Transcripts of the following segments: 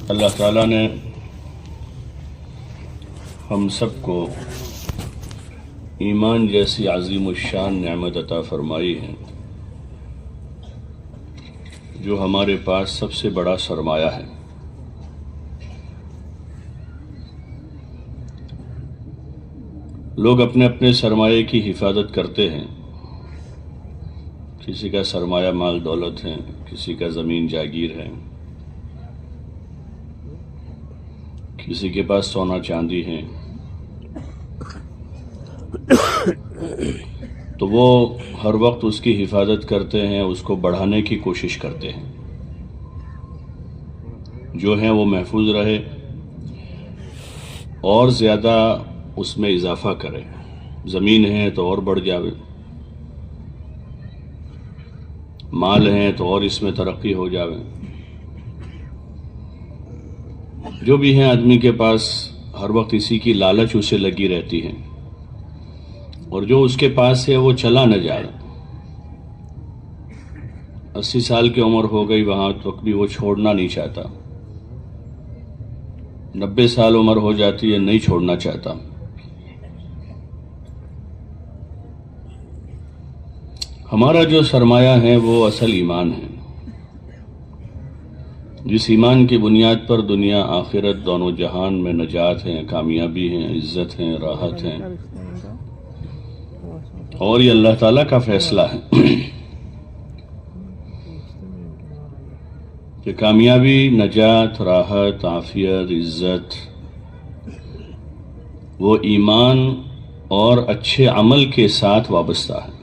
اللہ تعالیٰ نے ہم سب کو ایمان جیسی عظیم الشان نعمت عطا فرمائی ہے جو ہمارے پاس سب سے بڑا سرمایہ ہے۔ لوگ اپنے اپنے سرمایے کی حفاظت کرتے ہیں۔ کسی کا سرمایہ مال دولت ہے، کسی کا زمین جاگیر ہے، کسی کے پاس سونا چاندی ہے، تو وہ ہر وقت اس کی حفاظت کرتے ہیں، اس کو بڑھانے کی کوشش کرتے ہیں، جو ہے وہ محفوظ رہے اور زیادہ اس میں اضافہ کرے۔ زمین ہے تو اور بڑھ جاوے، مال ہے تو اور اس میں ترقی ہو جاوے۔ جو بھی ہے آدمی کے پاس ہر وقت اسی کی لالچ اسے لگی رہتی ہے، اور جو اس کے پاس ہے وہ چلا نہ جائے۔ 80 سال کی عمر ہو گئی وہاں تک بھی وہ چھوڑنا نہیں چاہتا، 90 سال عمر ہو جاتی ہے نہیں چھوڑنا چاہتا۔ ہمارا جو سرمایہ ہے وہ اصل ایمان ہے، جس ایمان کی بنیاد پر دنیا آخرت دونوں جہان میں نجات ہے، کامیابی ہے، عزت ہے، راحت ہے، اور یہ اللہ تعالیٰ کا فیصلہ ہے کہ کامیابی، نجات، راحت، عافیت، عزت وہ ایمان اور اچھے عمل کے ساتھ وابستہ ہے۔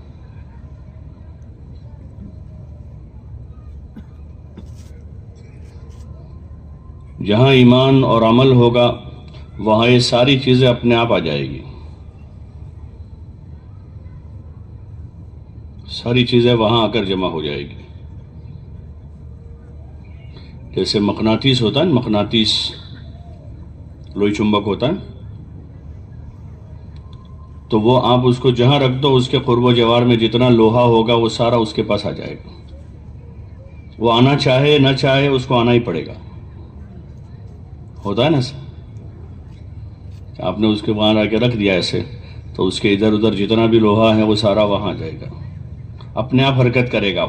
جہاں ایمان اور عمل ہوگا وہاں یہ ساری چیزیں اپنے آپ آ جائے گی، ساری چیزیں وہاں آ کر جمع ہو جائے گی۔ جیسے مقناطیس ہوتا ہے، مقناطیس لوئی چمبک ہوتا ہے، تو وہ آپ اس کو جہاں رکھ دو اس کے قرب و جوار میں جتنا لوہا ہوگا وہ سارا اس کے پاس آ جائے گا۔ وہ آنا چاہے نہ چاہے اس کو آنا ہی پڑے گا۔ ہوتا ہے نا سر، آپ نے اس کے وہاں لا کے رکھ دیا ایسے، تو اس کے ادھر ادھر جتنا بھی لوہا ہے وہ سارا وہاں آ جائے گا، اپنے آپ حرکت کرے گا۔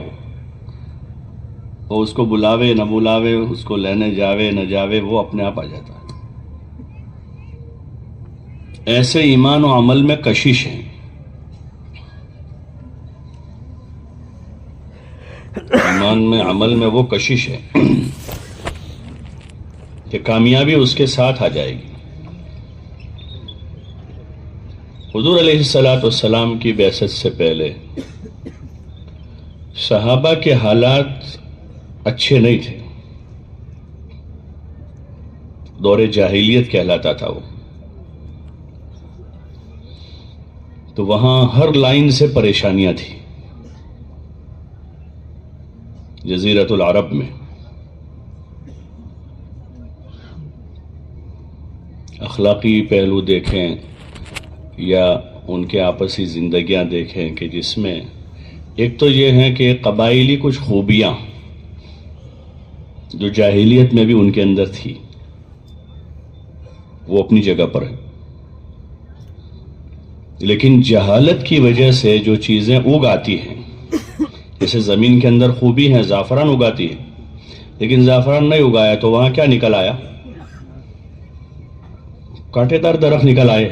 وہ اس کو بلاوے نہ بلاوے، اس کو لینے جاوے نہ جاوے، وہ اپنے آپ آ جاتا ہے۔ ایسے ایمان و عمل میں کشش ہے۔ ایمان میں، عمل میں وہ کشش ہے کہ کامیابی اس کے ساتھ آ جائے گی۔ حضور علیہ السلام کی بعثت سے پہلے صحابہ کے حالات اچھے نہیں تھے، دور جاہلیت کہلاتا تھا وہ۔ تو وہاں ہر لائن سے پریشانیاں تھیں جزیرۃ العرب میں۔ اخلاقی پہلو دیکھیں یا ان کے آپسی زندگیاں دیکھیں کہ جس میں ایک تو یہ ہے کہ قبائلی کچھ خوبیاں جو جاہلیت میں بھی ان کے اندر تھی وہ اپنی جگہ پر ہے، لیکن جہالت کی وجہ سے جو چیزیں اگ آتی ہیں، جیسے زمین کے اندر خوبی ہے، زعفران اگاتی ہے، لیکن زعفران نہیں اگایا تو وہاں کیا نکل آیا؟ کانٹے دار درخت نکل آئے۔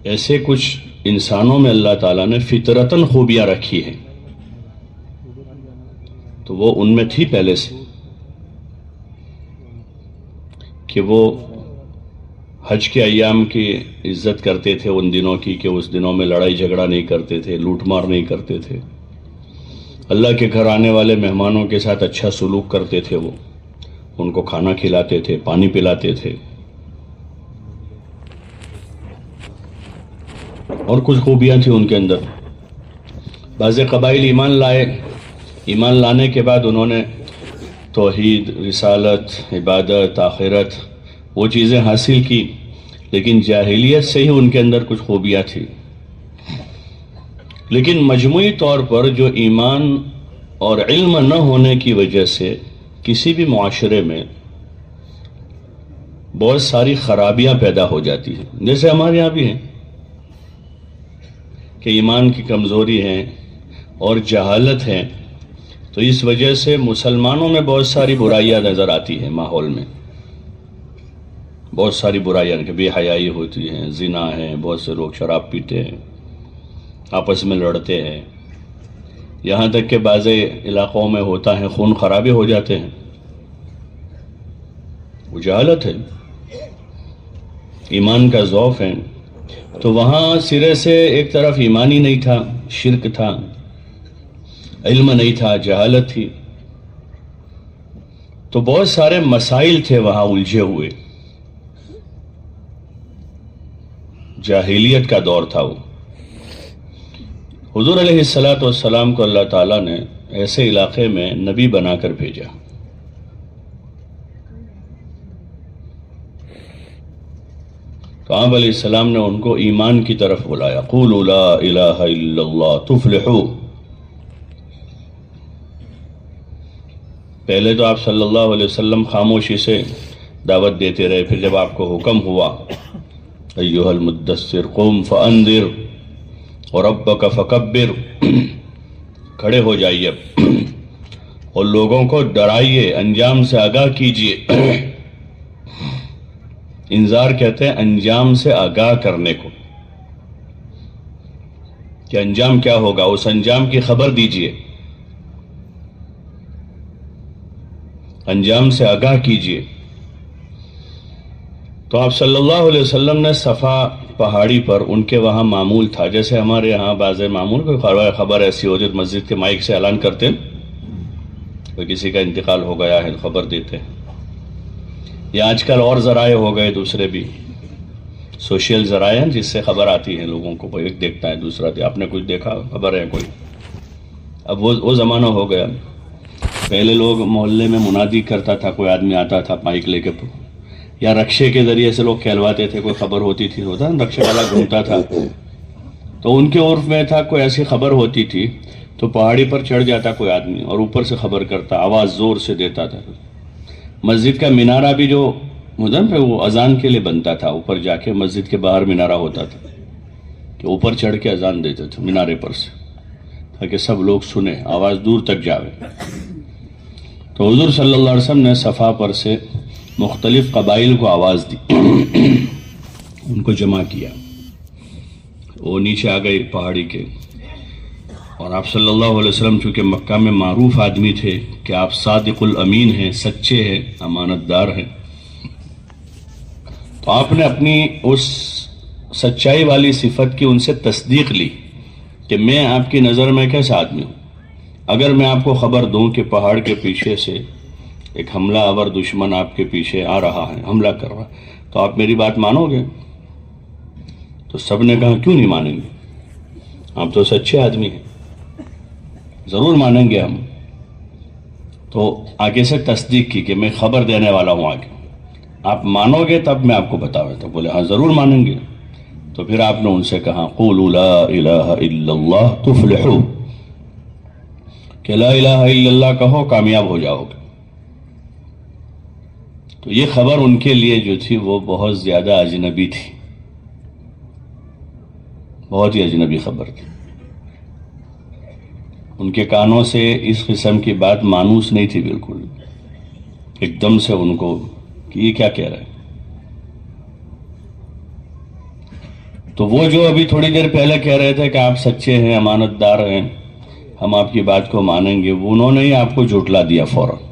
ایسے کچھ انسانوں میں اللہ تعالیٰ نے فطرتاً خوبیاں رکھی ہیں، تو وہ ان میں تھی پہلے سے کہ وہ حج کے ایام کی عزت کرتے تھے، ان دنوں کی کہ اس دنوں میں لڑائی جھگڑا نہیں کرتے تھے، لوٹ مار نہیں کرتے تھے، اللہ کے گھر آنے والے مہمانوں کے ساتھ اچھا سلوک کرتے تھے، وہ ان کو کھانا کھلاتے تھے، پانی پلاتے تھے، اور کچھ خوبیاں تھیں ان کے اندر۔ بعض قبائل ایمان لائے، ایمان لانے کے بعد انہوں نے توحید، رسالت، عبادت، آخرت وہ چیزیں حاصل کی، لیکن جاہلیت سے ہی ان کے اندر کچھ خوبیاں تھیں۔ لیکن مجموعی طور پر جو ایمان اور علم نہ ہونے کی وجہ سے کسی بھی معاشرے میں بہت ساری خرابیاں پیدا ہو جاتی ہیں، جیسے ہمارے یہاں بھی ہیں کہ ایمان کی کمزوری ہے اور جہالت ہے، تو اس وجہ سے مسلمانوں میں بہت ساری برائیاں نظر آتی ہیں، ماحول میں بہت ساری برائیاں کہ بے حیائی ہوتی ہیں، زنا ہے، بہت سے لوگ شراب پیتے ہیں، آپس میں لڑتے ہیں، یہاں تک کہ بعض علاقوں میں ہوتا ہے خون خرابے ہو جاتے ہیں۔ وہ جہالت ہے، ایمان کا ضعف ہے۔ تو وہاں سرے سے ایک طرف ایمان ہی نہیں تھا، شرک تھا، علم نہیں تھا، جہالت تھی، تو بہت سارے مسائل تھے وہاں الجھے ہوئے، جاہلیت کا دور تھا وہ۔ حضور علیہ السلام کو اللہ تعالیٰ نے ایسے علاقے میں نبی بنا کر بھیجا۔ تو آپ علیہ السلام نے ان کو ایمان کی طرف بلایا، قولوا لا الہ الا اللہ تفلحوا۔ پہلے تو آپ صلی اللہ علیہ وسلم خاموشی سے دعوت دیتے رہے، پھر جب آپ کو حکم ہوا ایھا المدثر قم فانذر وربک فکبر، کھڑے ہو جائیے اور لوگوں کو ڈرائیے، انجام سے آگاہ کیجیے۔ انذار کہتے ہیں انجام سے آگاہ کرنے کو، کہ انجام کیا ہوگا، اس انجام کی خبر دیجیے، انجام سے آگاہ کیجیے۔ تو آپ صلی اللہ علیہ وسلم نے صفا پہاڑی پر، ان کے وہاں معمول تھا، جیسے ہمارے ہاں بعض معمول کوئی خبر ایسی ہو جو مسجد کے مائک سے اعلان کرتے ہیں، کوئی کسی کا انتقال ہو گیا ہے خبر دیتے ہیں، یا آج کل اور ذرائع ہو گئے دوسرے بھی، سوشل ذرائع ہیں جس سے خبر آتی ہے لوگوں کو، کوئی ایک دیکھتا ہے دوسرا آپ نے کچھ دیکھا، خبر ہے کوئی۔ اب وہ زمانہ ہو گیا۔ پہلے لوگ محلے میں منادی کرتا تھا، کوئی آدمی آتا تھا مائک لے کے، یا رکشے کے ذریعے سے لوگ کہلواتے تھے، کوئی خبر ہوتی تھی، ہوتا نا رکشے والا گھومتا تھا، تو ان کے عرف میں تھا کوئی ایسی خبر ہوتی تھی تو پہاڑی پر چڑھ جاتا کوئی آدمی اور اوپر سے خبر کرتا، آواز زور سے دیتا تھا۔ مسجد کا مینارہ بھی جو مدن پہ وہ اذان کے لیے بنتا تھا، اوپر جا کے مسجد کے باہر مینارہ ہوتا تھا کہ اوپر چڑھ کے اذان دیتے تھے مینارے پر سے، تاکہ سب لوگ سنیں، آواز دور تک جاوے۔ تو حضور صلی اللہ علیہ وسلم نے صفا پر سے مختلف قبائل کو آواز دی، ان کو جمع کیا، وہ نیچے آ گئے پہاڑی کے، اور آپ صلی اللہ علیہ وسلم چونکہ مکہ میں معروف آدمی تھے کہ آپ صادق الامین ہیں، سچے ہیں، امانت دار ہیں، تو آپ نے اپنی اس سچائی والی صفت کی ان سے تصدیق لی کہ میں آپ کی نظر میں کیسا آدمی ہوں۔ اگر میں آپ کو خبر دوں کہ پہاڑ کے پیچھے سے ایک حملہ آور دشمن آپ کے پیچھے آ رہا ہے، حملہ کر رہا ہے، تو آپ میری بات مانو گے؟ تو سب نے کہا کیوں نہیں مانیں گے، آپ تو سچے آدمی ہیں، ضرور مانیں گے ہم۔ تو آگے سے تصدیق کی کہ میں خبر دینے والا ہوں، آگے آپ مانو گے تب میں آپ کو بتاؤں۔ تو بولے ہاں ضرور مانیں گے۔ تو پھر آپ نے ان سے کہا قولوا لا الہ الا اللہ تفلحوا، کہ لا الہ الا اللہ کہو کامیاب ہو جاؤ گے۔ تو یہ خبر ان کے لیے جو تھی وہ بہت زیادہ اجنبی تھی، بہت ہی اجنبی خبر تھی، ان کے کانوں سے اس قسم کی بات مانوس نہیں تھی بالکل، ایک دم سے ان کو کہ یہ کیا کہہ رہے ہیں۔ تو وہ جو ابھی تھوڑی دیر پہلے کہہ رہے تھے کہ آپ سچے ہیں، امانت دار ہیں، ہم آپ کی بات کو مانیں گے، وہ انہوں نے ہی آپ کو جھٹلا دیا فوراً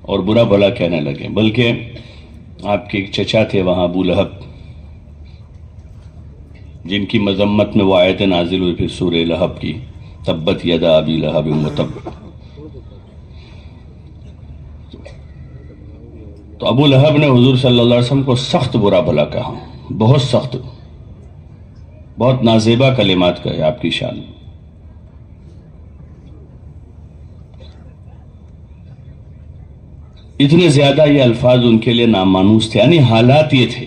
اور برا بھلا کہنے لگے۔ بلکہ آپ کے ایک چچا تھے وہاں ابو لہب، جن کی مذمت میں وہ آیت نازل ہوئی پھر سورہ لہب کی، تبت یدا ابی لہب وتب۔ تو ابو لہب نے حضور صلی اللہ علیہ وسلم کو سخت برا بھلا کہا، بہت سخت، بہت نازیبا کلمات کہے آپ کی شان میں۔ اتنے زیادہ یہ الفاظ ان کے لیے نامانوس تھے، یعنی حالات یہ تھے۔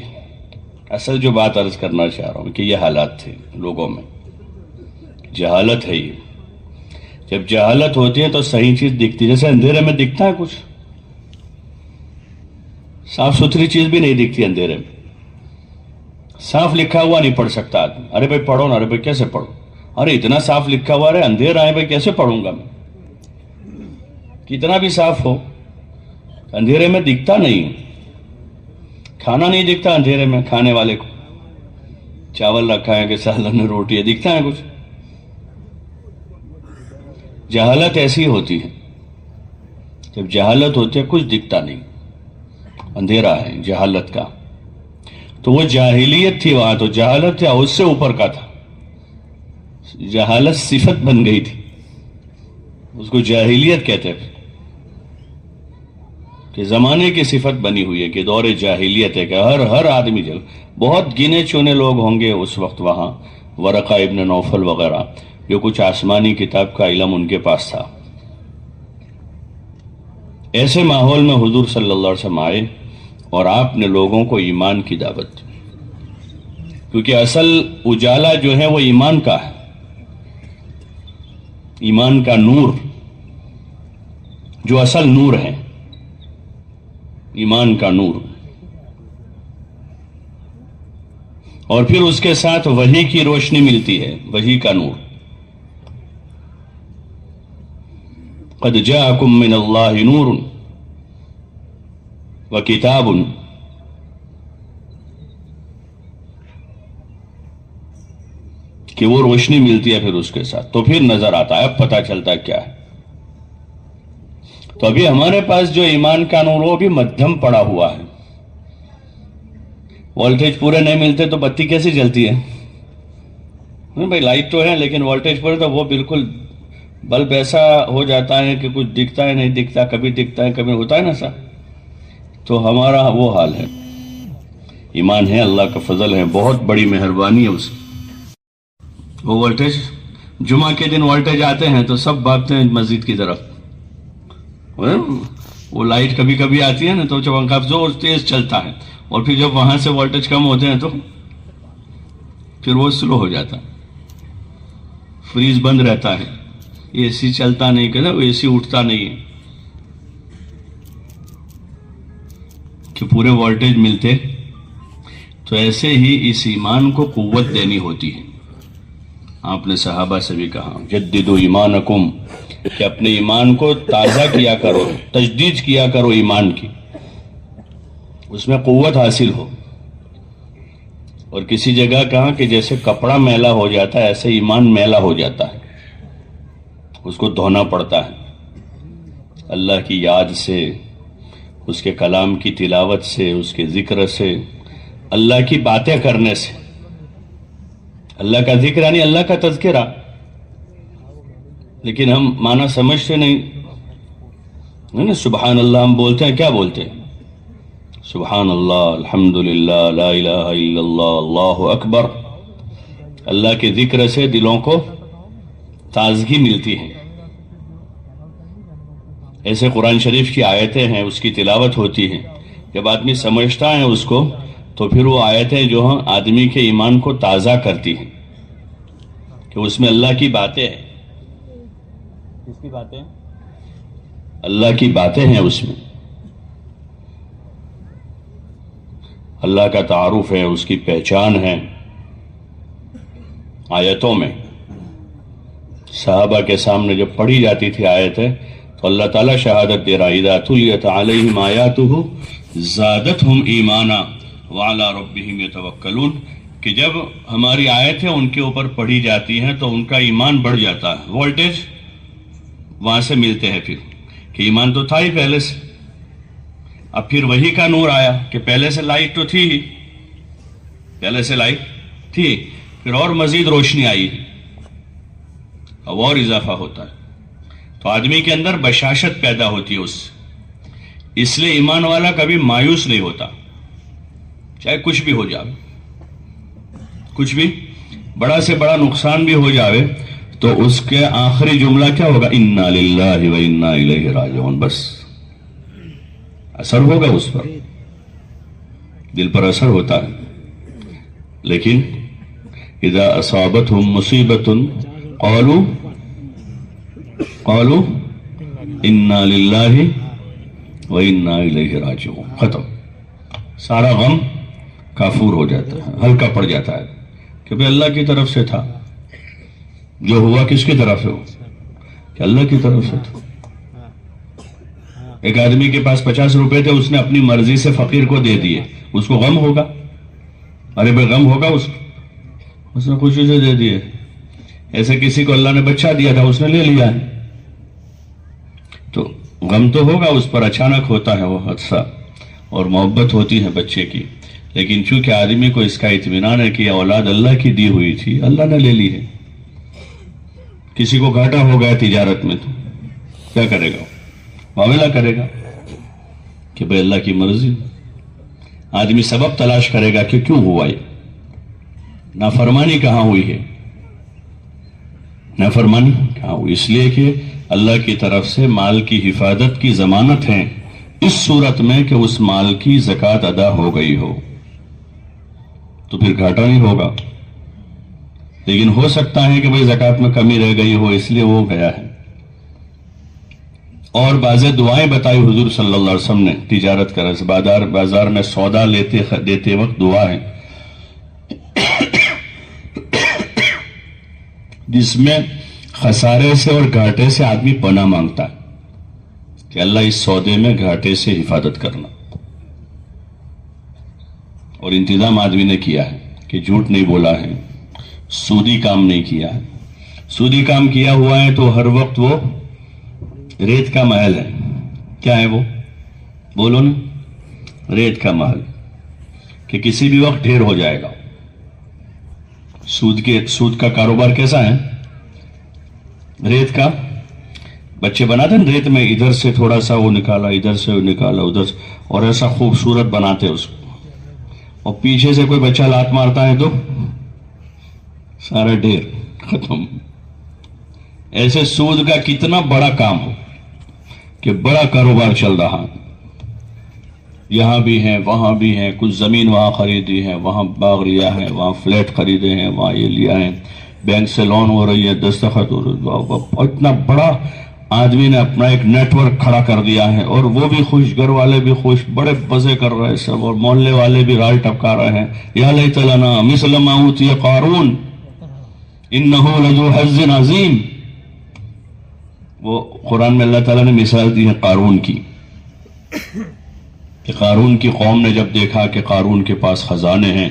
اصل جو بات عرض کرنا چاہ رہا ہوں کہ یہ حالات تھے لوگوں میں، جہالت ہے یہ۔ جب جہالت ہوتی ہے تو صحیح چیز دکھتی ہے، جیسے اندھیرے میں دکھتا ہے کچھ، صاف ستھری چیز بھی نہیں دکھتی اندھیرے میں، صاف لکھا ہوا نہیں پڑھ سکتا آدمی، ارے بھائی پڑھو نا، ارے بھائی کیسے پڑھو، ارے اتنا صاف لکھا ہوا ہے، اندھیرا ہے بھائی کیسے پڑھوں گا میں، کتنا بھی صاف ہو اندھیرے میں دکھتا نہیں، کھانا نہیں دکھتا اندھیرے میں، کھانے والے کو چاول رکھا ہے کہ سالن روٹی ہے، دکھتا ہے کچھ؟ جہالت ایسی ہوتی ہے، جب جہالت ہوتی ہے کچھ دکھتا نہیں، اندھیرا ہے جہالت کا، تو وہ جاہلیت تھی وہاں، تو جہالت تھا اس سے اوپر کا تھا، جہالت صفت بن گئی تھی، اس کو جاہلیت کہتے ہیں، کہ زمانے کی صفت بنی ہوئی ہے کہ دور جاہلیت ہے، کہ ہر آدمی بہت گنے چونے لوگ ہوں گے اس وقت وہاں، ورقہ ابن نوفل وغیرہ، جو کچھ آسمانی کتاب کا علم ان کے پاس تھا۔ ایسے ماحول میں حضور صلی اللہ علیہ وسلم آئے اور آپ نے لوگوں کو ایمان کی دعوت دی، کیونکہ اصل اجالا جو ہے وہ ایمان کا ہے، ایمان کا نور، جو اصل نور ہے، ایمان کا نور، اور پھر اس کے ساتھ وحی کی روشنی ملتی ہے، وحی کا نور، قد جاءکم من اللہ نور وکتاب، کہ وہ روشنی ملتی ہے پھر اس کے ساتھ، تو پھر نظر آتا ہے، اب پتہ چلتا ہے کیا ہے۔ تو ابھی ہمارے پاس جو ایمان کا نور وہ بھی مدھم پڑا ہوا ہے، وولٹیج پورے نہیں ملتے تو بتی کیسے جلتی ہے؟ بھائی لائٹ تو ہے لیکن وولٹیج پورے تو وہ بالکل بلب ایسا ہو جاتا ہے کہ کچھ دکھتا ہے نہیں دکھتا، کبھی دکھتا ہے کبھی ہوتا ہے نا سا، تو ہمارا وہ حال ہے۔ ایمان ہے، اللہ کا فضل ہے، بہت بڑی مہربانی ہے اس کی۔ وہ وولٹیج جمعہ کے دن وولٹیج آتے ہیں تو سب بھاگتے ہیں مسجد کی طرف، وہ لائٹ کبھی کبھی آتی ہے نا تو پنکھا زور تیز چلتا ہے، اور پھر جب وہاں سے وولٹیج کم ہوتے ہیں تو پھر وہ سلو ہو جاتا ہے، فریز بند رہتا ہے، اے سی چلتا نہیں، کہتے اے سی اٹھتا نہیں ہے، کہ پورے وولٹیج ملتے۔ تو ایسے ہی اس ایمان کو قوت دینی ہوتی ہے۔ آپ نے صحابہ سے بھی کہا جددوا ایمانکم، کہ اپنے ایمان کو تازہ کیا کرو، تجدید کیا کرو ایمان کی، اس میں قوت حاصل ہو۔ اور کسی جگہ کہا کہ جیسے کپڑا میلا ہو جاتا ہے ایسے ایمان میلا ہو جاتا ہے، اس کو دھونا پڑتا ہے، اللہ کی یاد سے، اس کے کلام کی تلاوت سے، اس کے ذکر سے، اللہ کی باتیں کرنے سے۔ اللہ کا ذکر یعنی اللہ کا تذکرہ، لیکن ہم معنی سمجھتے نہیں، سبحان اللہ ہم بولتے ہیں، کیا بولتے ہیں؟ سبحان اللہ، الحمدللہ، لا الہ الا اللہ، اللہ اکبر۔ اللہ کے ذکر سے دلوں کو تازگی ملتی ہے۔ ایسے قرآن شریف کی آیتیں ہیں، اس کی تلاوت ہوتی ہے، جب آدمی سمجھتا ہے اس کو تو پھر وہ آیتیں جو ہیں آدمی کے ایمان کو تازہ کرتی ہیں، کہ اس میں اللہ کی باتیں ہیں۔ کس کی باتیں؟ اللہ کی باتیں ہیں، اس میں اللہ کا تعارف ہے، اس کی پہچان ہے آیتوں میں۔ صحابہ کے سامنے جب پڑھی جاتی تھی آیتیں تو اللہ تعالیٰ شہادت دے رہا، اذا تلیت علیہم آیاتہ زادتہم ایمانا وعلی ربہم یتوکلون، کہ جب ہماری آیتیں ان کے اوپر پڑھی جاتی ہیں تو ان کا ایمان بڑھ جاتا ہے۔ وولٹیج وہاں سے ملتے ہیں، پھر کہ ایمان تو تھا ہی پہلے سے، اب پھر وہی کا نور آیا، کہ پہلے سے لائٹ تو تھی ہی، پہلے سے لائٹ تھی، پھر اور مزید روشنی آئی، اب اور اضافہ ہوتا ہے، تو آدمی کے اندر بشاشت پیدا ہوتی ہے اس سے۔ اس لیے ایمان والا کبھی مایوس نہیں ہوتا، چاہے کچھ بھی ہو جائے، کچھ بھی بڑا سے بڑا نقصان بھی ہو جاوے تو اس کے آخری جملہ کیا ہوگا؟ انا للہ و انا الیہ راجعون، بس اثر ہوگا اس پر، دل پر اثر ہوتا ہے۔ لیکن اذا اصابتهم مصیبت قالوا قالوا انا للہ و انا الیہ راجعون. ختم. سارا غم کافور ہو جاتا ہے، ہلکا پڑ جاتا ہے کہ بھئی اللہ کی طرف سے تھا. جو ہوا کس کی طرف سے ہو؟ کہ اللہ کی طرف سے تھا. ایک آدمی کے پاس 50 روپے تھے، اس نے اپنی مرضی سے فقیر کو دے دیے، اس کو غم ہوگا؟ ارے بھائی غم ہوگا اس نے خوشی سے دے دیے. ایسے کسی کو اللہ نے بچہ دیا تھا، اس نے لے لیا ہے، تو غم تو ہوگا اس پر. اچانک ہوتا ہے وہ حادثہ اور محبت ہوتی ہے بچے کی، لیکن چونکہ آدمی کو اس کا اطمینان ہے کہ اولاد اللہ کی دی ہوئی تھی، اللہ نے لے لی ہے. کسی کو گھاٹا ہو گیا تجارت میں تو کیا کرے گا؟ معاملہ کرے گا کہ بھئی اللہ کی مرضی. آدمی سبب تلاش کرے گا کہ کیوں ہوا یہ، نافرمانی کہاں ہوئی ہے، نافرمانی کہاں ہوئی؟ اس لیے کہ اللہ کی طرف سے مال کی حفاظت کی ضمانت ہے، اس صورت میں کہ اس مال کی زکوٰۃ ادا ہو گئی ہو تو پھر گھاٹا نہیں ہوگا. لیکن ہو سکتا ہے کہ بھئی زکوٰۃ میں کمی رہ گئی ہو، اس لیے وہ گیا ہے. اور بعض دعائیں بتائی حضور صلی اللہ علیہ وسلم نے تجارت کرنے سے. بازار میں سودا دیتے وقت دعا ہے جس میں خسارے سے اور گھاٹے سے آدمی پناہ مانگتا ہے کہ اللہ اس سودے میں گھاٹے سے حفاظت کرنا. اور انتظام آدمی نے کیا ہے کہ جھوٹ نہیں بولا ہے، سودی کام نہیں کیا ہے. سودی کام کیا ہوا ہے تو ہر وقت وہ ریت کا محل ہے. کیا ہے وہ؟ بولو نا. ریت کا محل کہ کسی بھی وقت ڈھیر ہو جائے گا. سود کا کاروبار کیسا ہے؟ ریت کا. بچے بناتے ہیں ریت میں، ادھر سے تھوڑا سا وہ نکالا، ادھر سے وہ نکالا، ادھر سے، اور ایسا خوبصورت بناتے اس کو. اور پیچھے سے کوئی بچہ لات مارتا ہے تو سارا ڈھیر ختم. ایسے سود کا کتنا بڑا کام ہو کہ بڑا کاروبار چل رہا، یہاں بھی ہے وہاں بھی ہے. کچھ زمین وہاں خریدی ہے، وہاں باغ لیا ہے، وہاں فلیٹ خریدے ہیں، وہاں یہ لیا ہے، بینک سے لون ہو رہی ہے، دستخط ہو رہی ہے. اتنا بڑا آدمی نے اپنا ایک نیٹ ورک کھڑا کر دیا ہے، اور وہ بھی خوش، گھر والے بھی خوش، بڑے مزے کر رہے ہیں سب، اور محلے والے بھی رائے ٹپکا رہے ہیں. یا لیت لنا مثل ما اوتی قارون انہ لذو حظ عظیم. وہ قرآن میں اللہ تعالیٰ نے مثال دی ہے قارون کی، کہ قارون کی قوم نے جب دیکھا کہ قارون کے پاس خزانے ہیں،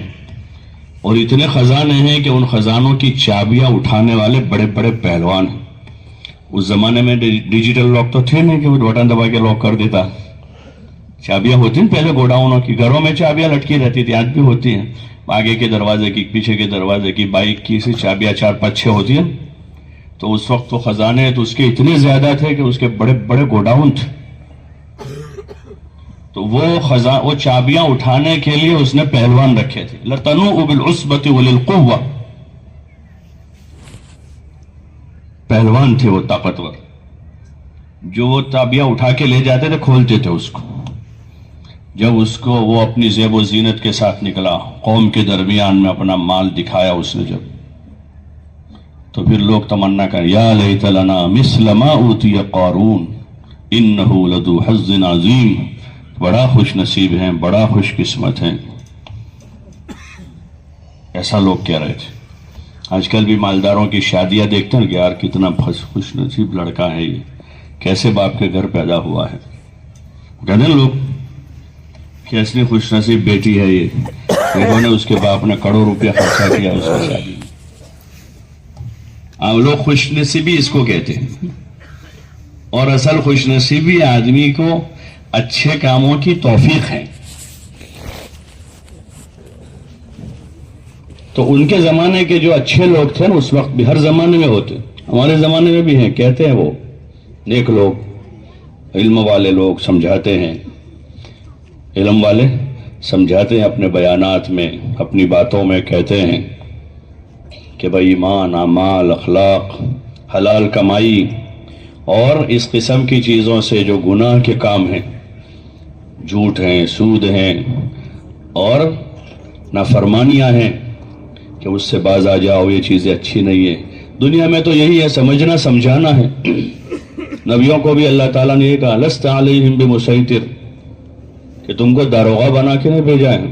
اور اتنے خزانے ہیں کہ ان خزانوں کی چابیاں اٹھانے والے بڑے بڑے پہلوان ہیں. اس زمانے میں ڈیجیٹل لاک تو تھے نہیں کہ وہ بٹن دبا کے لاک کر دیتا. چابیاں ہوتی ہیں پہلے گوڈاؤنوں کی، گھروں میں چابیاں لٹکی رہتی تھی، آج بھی ہوتی ہیں. آگے کے دروازے کی، پیچھے کے دروازے کی، بائک کی، سے چابیاں 4 5 6 ہوتی ہیں. تو اس وقت وہ خزانے تو اس کے اتنے زیادہ تھے کہ اس کے بڑے بڑے گوڈاؤن تھے. تو وہ چابیاں اٹھانے کے لیے اس نے پہلوان رکھے تھے. لَتَنُوءُ بِالْعُصْبَةِ وَلِلْقُوَّةِ. پہلوان تھے وہ، طاقتور، جو وہ چابیاں اٹھا کے لے جاتے تھے، کھولتے تھے اس کو. جب اس کو وہ اپنی زیب و زینت کے ساتھ نکلا، قوم کے درمیان میں اپنا مال دکھایا اس نے جب، تو پھر لوگ تمنا کریں یا لیت لنا مثل ما اوتی قارون انہ لذو حظ عظیم. بڑا خوش نصیب ہیں، بڑا خوش قسمت ہیں. ایسا لوگ کہہ رہے تھے. آج کل بھی مالداروں کی شادیاں دیکھتے ہیں کہ یار کتنا خوش نصیب لڑکا ہے یہ، کیسے باپ کے گھر پیدا ہوا ہے. کہتے ہیں لوگ کیسے خوش نصیب بیٹی ہے یہ، انہوں نے اس کے باپ نے کروڑ روپیہ خرچہ کیا اس کی شادی میں. آپ لوگ خوش نصیبی اس کو کہتے ہیں. اور اصل خوش نصیبی آدمی کو اچھے کاموں کی توفیق ہے. تو ان کے زمانے کے جو اچھے لوگ تھے نا، اس وقت بھی، ہر زمانے میں ہوتے، ہمارے زمانے میں بھی ہیں. کہتے ہیں وہ نیک لوگ، علم والے لوگ سمجھاتے ہیں، علم والے سمجھاتے ہیں اپنے بیانات میں، اپنی باتوں میں کہتے ہیں کہ بھائی ایمان، اعمال، اخلاق، حلال کمائی اور اس قسم کی چیزوں سے جو گناہ کے کام ہیں، جھوٹ ہیں، سود ہیں اور نافرمانیاں ہیں، کہ اس سے باز آ جاؤ، یہ چیزیں اچھی نہیں ہیں. دنیا میں تو یہی ہے، سمجھنا سمجھانا ہے. نبیوں کو بھی اللہ تعالیٰ نے یہ کہا لست علیہم بمسیطر کہ تم کو داروغہ بنا کے نہیں بھیجا ہے،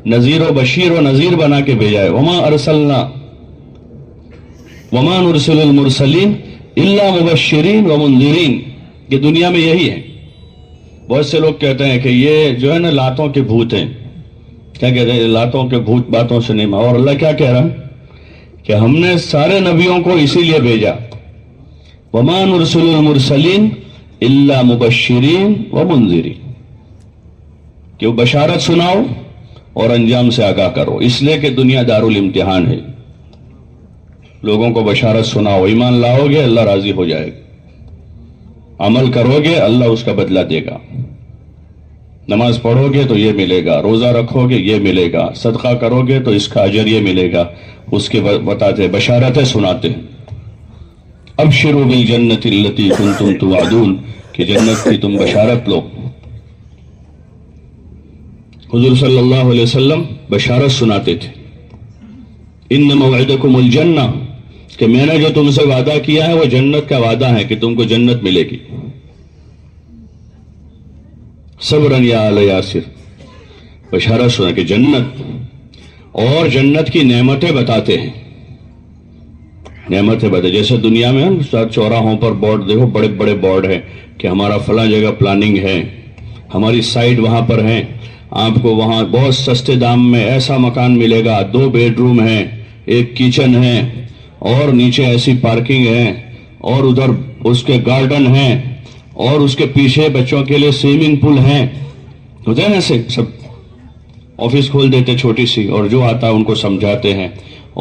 نذیر و بشیر و نذیر بنا کے بھیجا ہے. وما نرسل المرسلین الا مبشرین و منذرین. یہ دنیا میں یہی ہے. بہت سے لوگ کہتے ہیں کہ یہ جو ہے نا لاتوں کے بھوت ہیں. کیا کہتے ہیں؟ لاتوں کے بھوت باتوں سے نہیں. اور اللہ کیا کہہ رہا ہے کہ ہم نے سارے نبیوں کو اسی لیے بھیجا. وما نرسل المرسلین الا مبشرین و منذرین، کہ وہ بشارت سناؤ اور انجام سے آگاہ کرو. اس لیے کہ دنیا دارالامتحان ہے. لوگوں کو بشارت سناؤ، ایمان لاؤ گے اللہ راضی ہو جائے گا، عمل کرو گے اللہ اس کا بدلہ دے گا. نماز پڑھو گے تو یہ ملے گا، روزہ رکھو گے یہ ملے گا، صدقہ کرو گے تو اس کا اجر یہ ملے گا. اس کے بتاتے بشارتیں سناتے ہیں. ابشروا بالجنت التي کنتم توعدون، کہ جنت کی تم بشارت لو. حضور صلی اللہ علیہ وسلم بشارت سناتے تھے. ان موعدکم الجنہ، کہ میں نے جو تم سے وعدہ کیا ہے وہ جنت کا وعدہ ہے کہ تم کو جنت ملے گی. صبرا یا آل یاسر، بشارت سنا کہ جنت، اور جنت کی نعمتیں بتاتے ہیں. نعمتیں بتاتے جیسے دنیا میں چوراہوں پر بورڈ دیکھو، بڑے بڑے بورڈ ہے کہ ہمارا فلاں جگہ پلاننگ ہے، ہماری سائٹ وہاں پر ہے، آپ کو وہاں بہت سستے دام میں ایسا مکان ملے گا، 2 بیڈ روم ہے، 1 کچن ہے، اور نیچے ایسی پارکنگ ہے، اور ادھر اس کے گارڈن ہے، اور اس کے پیچھے بچوں کے لیے سوئمنگ پول ہے. ہوتے ہیں ایسے سب. آفس کھول دیتے چھوٹی سی، اور جو آتا ہے ان کو سمجھاتے ہیں،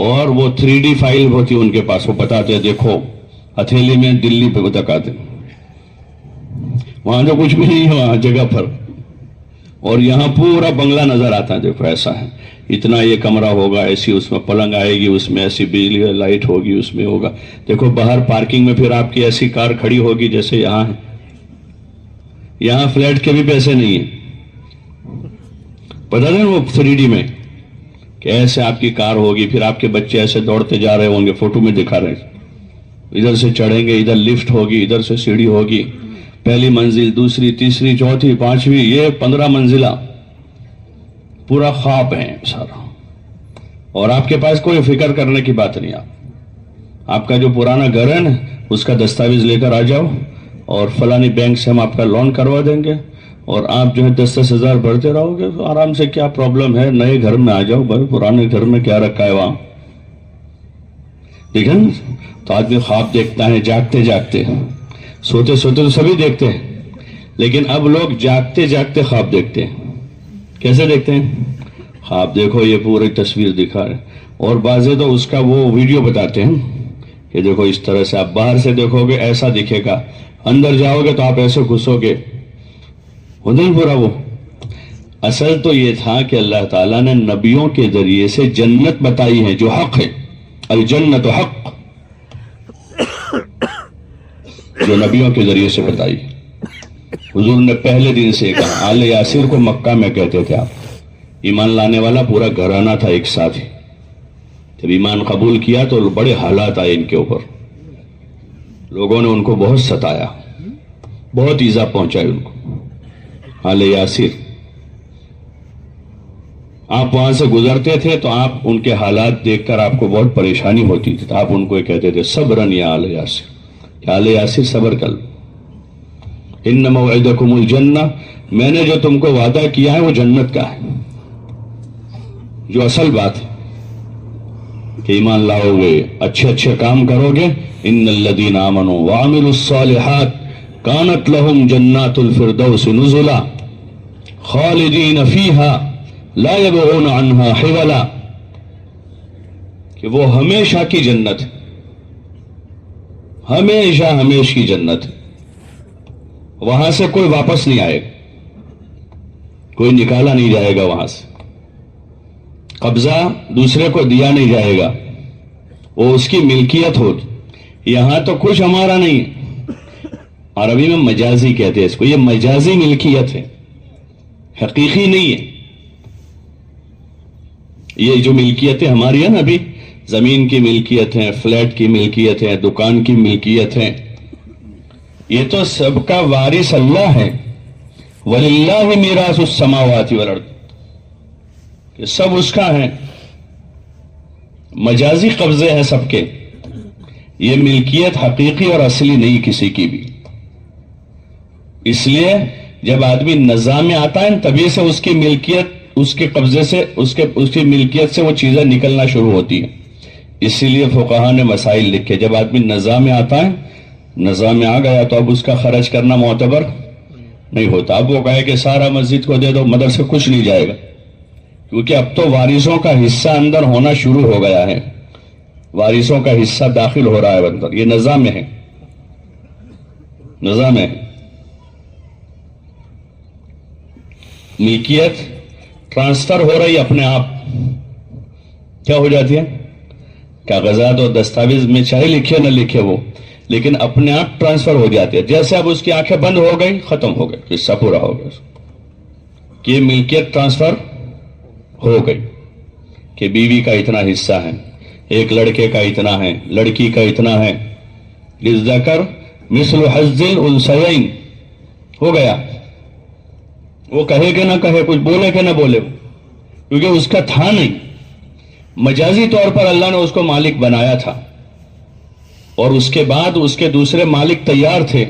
اور وہ 3D فائل ہوتی ہے ان کے پاس، وہ بتاتے ہیں دیکھو ہتھیلی میں دلی پہ بتاتے ہیں. وہاں جو کچھ بھی نہیں ہے وہاں جگہ پر، اور یہاں پورا بنگلہ نظر آتا ہے. دیکھو ایسا ہے، اتنا یہ کمرہ ہوگا، ایسی اس میں پلنگ آئے گی، اس میں ایسی بجلی لائٹ ہوگی، اس میں ہوگا. دیکھو باہر پارکنگ میں پھر آپ کی ایسی کار کھڑی ہوگی جیسے یہاں ہے. یہاں فلیٹ کے بھی پیسے نہیں ہیں. پتا دیں وہ 3D میں کہ ایسے آپ کی کار ہوگی، پھر آپ کے بچے ایسے دوڑتے جا رہے ہوں گے، فوٹو میں دکھا رہے ہیں. ادھر سے چڑھیں گے، ادھر لفٹ ہوگی، ادھر سے سیڑھی ہوگی، پہلی منزل، دوسری، تیسری، چوتھی، 5ویں، یہ 15 منزلہ. پورا خواب ہے سارا. اور آپ کے پاس کوئی فکر کرنے کی بات نہیں. آپ کا جو پرانا گھر ہے نا، اس کا دستاویز لے کر آ جاؤ، اور فلانی بینک سے ہم آپ کا لون کروا دیں گے، اور آپ جو ہے 10-10 ہزار بھرتے رہو گے تو آرام سے. کیا پرابلم ہے؟ نئے گھر میں آ جاؤ بھائی، پرانے گھر میں کیا رکھا ہے وہاں. ٹھیک ہے نا؟ تو آدمی خواب دیکھتا ہے جاگتے جاگتے. سوتے سوتے تو سبھی دیکھتے ہیں، لیکن اب لوگ جاگتے جاگتے خواب دیکھتے ہیں. کیسے دیکھتے ہیں خواب؟ دیکھو یہ پوری تصویر دکھا رہے، اور بعضے تو اس کا وہ ویڈیو بتاتے ہیں کہ دیکھو اس طرح سے آپ باہر سے دیکھو گے ایسا دکھے گا، اندر جاؤ گے تو آپ ایسے گھسو گے. نہیں پورا وہ. اصل تو یہ تھا کہ اللہ تعالیٰ نے نبیوں کے ذریعے سے جنت بتائی ہے جو حق ہے. الجنت حق، جو نبیوں کے ذریعے سے بتائی. حضور نے پہلے دن سے کہا. آل یاسر کو مکہ میں کہتے تھے آپ. ایمان لانے والا پورا گھرانہ تھا ایک ساتھ ہی. جب ایمان قبول کیا تو بڑے حالات آئے ان کے اوپر. لوگوں نے ان کو بہت ستایا، بہت ایذا پہنچائی ان کو. آل یاسر، آپ وہاں سے گزرتے تھے تو آپ ان کے حالات دیکھ کر آپ کو بہت پریشانی ہوتی تھی، تو آپ ان کو کہتے تھے صبرن یا آل یاسر، کہ آل یاسر صبر کر. ان موعدکم الجنہ، میں نے جو تم کو وعدہ کیا ہے وہ جنت کا ہے. جو اصل بات ہے کہ ایمان لاؤ گے، اچھے اچھے کام کرو گے. ان الذین آمنوا وعملوا الصالحات کانت لہم جنات الفردوس نزلا خالدین فیہا لا یبغون عنہا حولا، کہ وہ ہمیشہ کی جنت، ہمیشہ ہمیشہ کی جنت. وہاں سے کوئی واپس نہیں آئے گا، کوئی نکالا نہیں جائے گا وہاں سے. قبضہ دوسرے کو دیا نہیں جائے گا، وہ اس کی ملکیت ہوگی. یہاں تو کچھ ہمارا نہیں ہے. عربی میں مجازی کہتے ہیں اس کو. یہ مجازی ملکیت ہے، حقیقی نہیں ہے. یہ جو ملکیتیں ہماری ہیں نا، ابھی زمین کی ملکیت ہیں، فلیٹ کی ملکیت ہے، دکان کی ملکیت ہے، یہ تو سب کا وارث اللہ ہے. وَلِلَّهِ مِيرَاثُ السَّمَاوَاتِ وَالْأَرْضِ، کہ سب اس کا ہے. مجازی قبضے ہیں سب کے، یہ ملکیت حقیقی اور اصلی نہیں کسی کی بھی. اس لیے جب آدمی نظام میں آتا ہے تبھی سے اس کی ملکیت، اس کے قبضے سے، اس کی ملکیت سے وہ چیزیں نکلنا شروع ہوتی ہیں. اسی لیے فقہا نے مسائل لکھے، جب آدمی نظام میں آتا ہے، نظام میں آ گیا تو اب اس کا خرچ کرنا معتبر نہیں ہوتا. اب وہ کہے کہ سارا مسجد کو دے دو، مدرسے کچھ نہیں جائے گا، کیونکہ اب تو وارثوں کا حصہ اندر ہونا شروع ہو گیا ہے. وارثوں کا حصہ داخل ہو رہا ہے اندر. یہ نظام میں ہے، نظام ہے. ملکیت ٹرانسفر ہو رہی اپنے آپ. کیا ہو جاتی ہے؟ کاغذات اور دستاویز میں چاہے لکھے نہ لکھے وہ، لیکن اپنے آپ ٹرانسفر ہو جاتی ہے. جیسے اب اس کی آنکھیں بند ہو گئی، ختم ہو گئی، قصہ پورا ہو گیا کہ یہ ملکیت ٹرانسفر ہو گئی، کہ بیوی کا اتنا حصہ ہے، ایک لڑکے کا اتنا ہے، لڑکی کا اتنا ہے. للذکر مثل حظ الانثیین ہو گیا. وہ کہے کہ نہ کہے، کچھ بولے کہ نہ بولے، کیونکہ اس کا تھا نہیں. مجازی طور پر اللہ نے اس کو مالک بنایا تھا، اور اس کے بعد اس کے دوسرے مالک تیار تھے.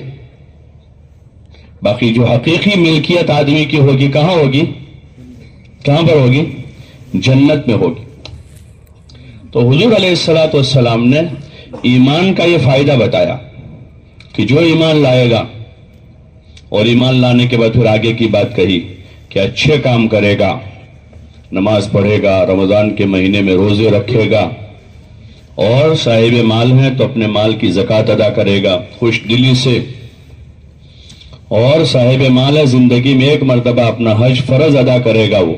باقی جو حقیقی ملکیت آدمی کی ہوگی کہاں ہوگی؟ کہاں پر ہوگی؟ جنت میں ہوگی. تو حضور علیہ الصلوۃ والسلام نے ایمان کا یہ فائدہ بتایا کہ جو ایمان لائے گا، اور ایمان لانے کے بعد پھر آگے کی بات کہی کہ اچھے کام کرے گا، نماز پڑھے گا، رمضان کے مہینے میں روزے رکھے گا، اور صاحب مال ہے تو اپنے مال کی زکوٰۃ ادا کرے گا خوش دلی سے، اور صاحب مال ہے زندگی میں ایک مرتبہ اپنا حج فرض ادا کرے گا وہ،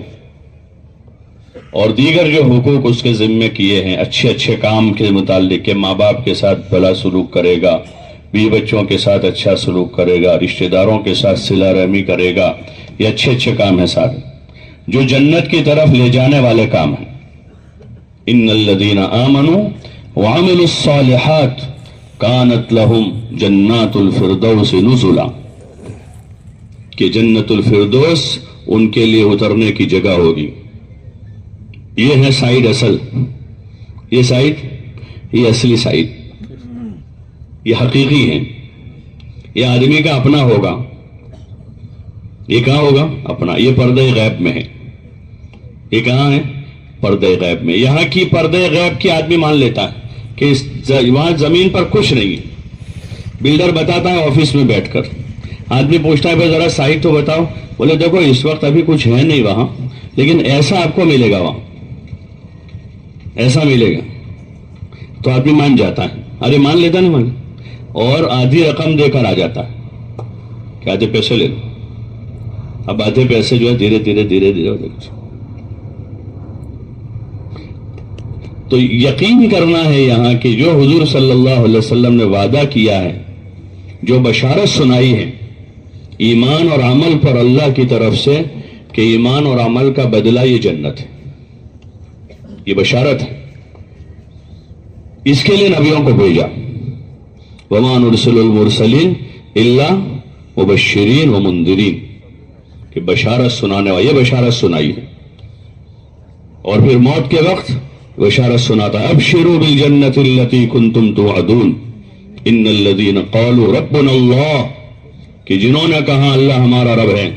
اور دیگر جو حقوق اس کے ذمے کیے ہیں اچھے اچھے کام کے متعلق، کہ ماں باپ کے ساتھ بھلا سلوک کرے گا، بیوی بچوں کے ساتھ اچھا سلوک کرے گا، رشتہ داروں کے ساتھ صلہ رحمی کرے گا. یہ اچھے اچھے کام ہیں سارے جو جنت کی طرف لے جانے والے کام ہیں. ان الذین آمنوا وعملوا الصالحات کانت لہم جنات الفردوس نزلا، کہ جنت الفردوس ان کے لیے اترنے کی جگہ ہوگی. یہ ہے سائیڈ اصل، یہ سائیڈ، یہ اصلی سائیڈ، یہ حقیقی ہے. یہ آدمی کا اپنا ہوگا. یہ کہاں ہوگا؟ اپنا. یہ پردہ غیب میں ہے. یہ کہاں ہے؟ پردہ غیب میں. یہاں کی پردہ غیب کی آدمی مان لیتا ہے کہ وہاں زمین پر کچھ نہیں ہے. بلڈر بتاتا ہے آفس میں بیٹھ کر، آدمی پوچھتا ہے بھائی ذرا سائٹ تو بتاؤ، بولے دیکھو اس وقت ابھی کچھ ہے نہیں وہاں، لیکن ایسا آپ کو ملے گا وہاں، ایسا ملے گا. تو آدمی مان جاتا ہے. ارے مان لیتا نہیں، مان، اور آدھی رقم دے کر آ جاتا ہے کہ آدھے پیسے لے لو. اب آدھے پیسے جو ہے دھیرے دھیرے دھیرے دھیرے ہو جائے. تو یقین کرنا ہے یہاں کہ جو حضور صلی اللہ علیہ وسلم نے وعدہ کیا ہے، جو بشارت سنائی ہے ایمان اور عمل پر اللہ کی طرف سے، کہ ایمان اور عمل کا بدلہ یہ جنت ہے، یہ بشارت ہے. اس کے لیے نبیوں کو بھیجا. وَمَا نُرْسِلُ الْمُرْسَلِينَ إِلَّا مُبَشِّرِينَ وَمُنذِرِينَ، کہ بشارت سنانے والا، یہ بشارت سنائی ہے. اور پھر موت کے وقت بشارت سناتا، ابشروا بالجنۃ التي كنتم توعدون ان الذين قالوا ربنا اللہ، کہ جنہوں نے کہا اللہ ہمارا رب ہے.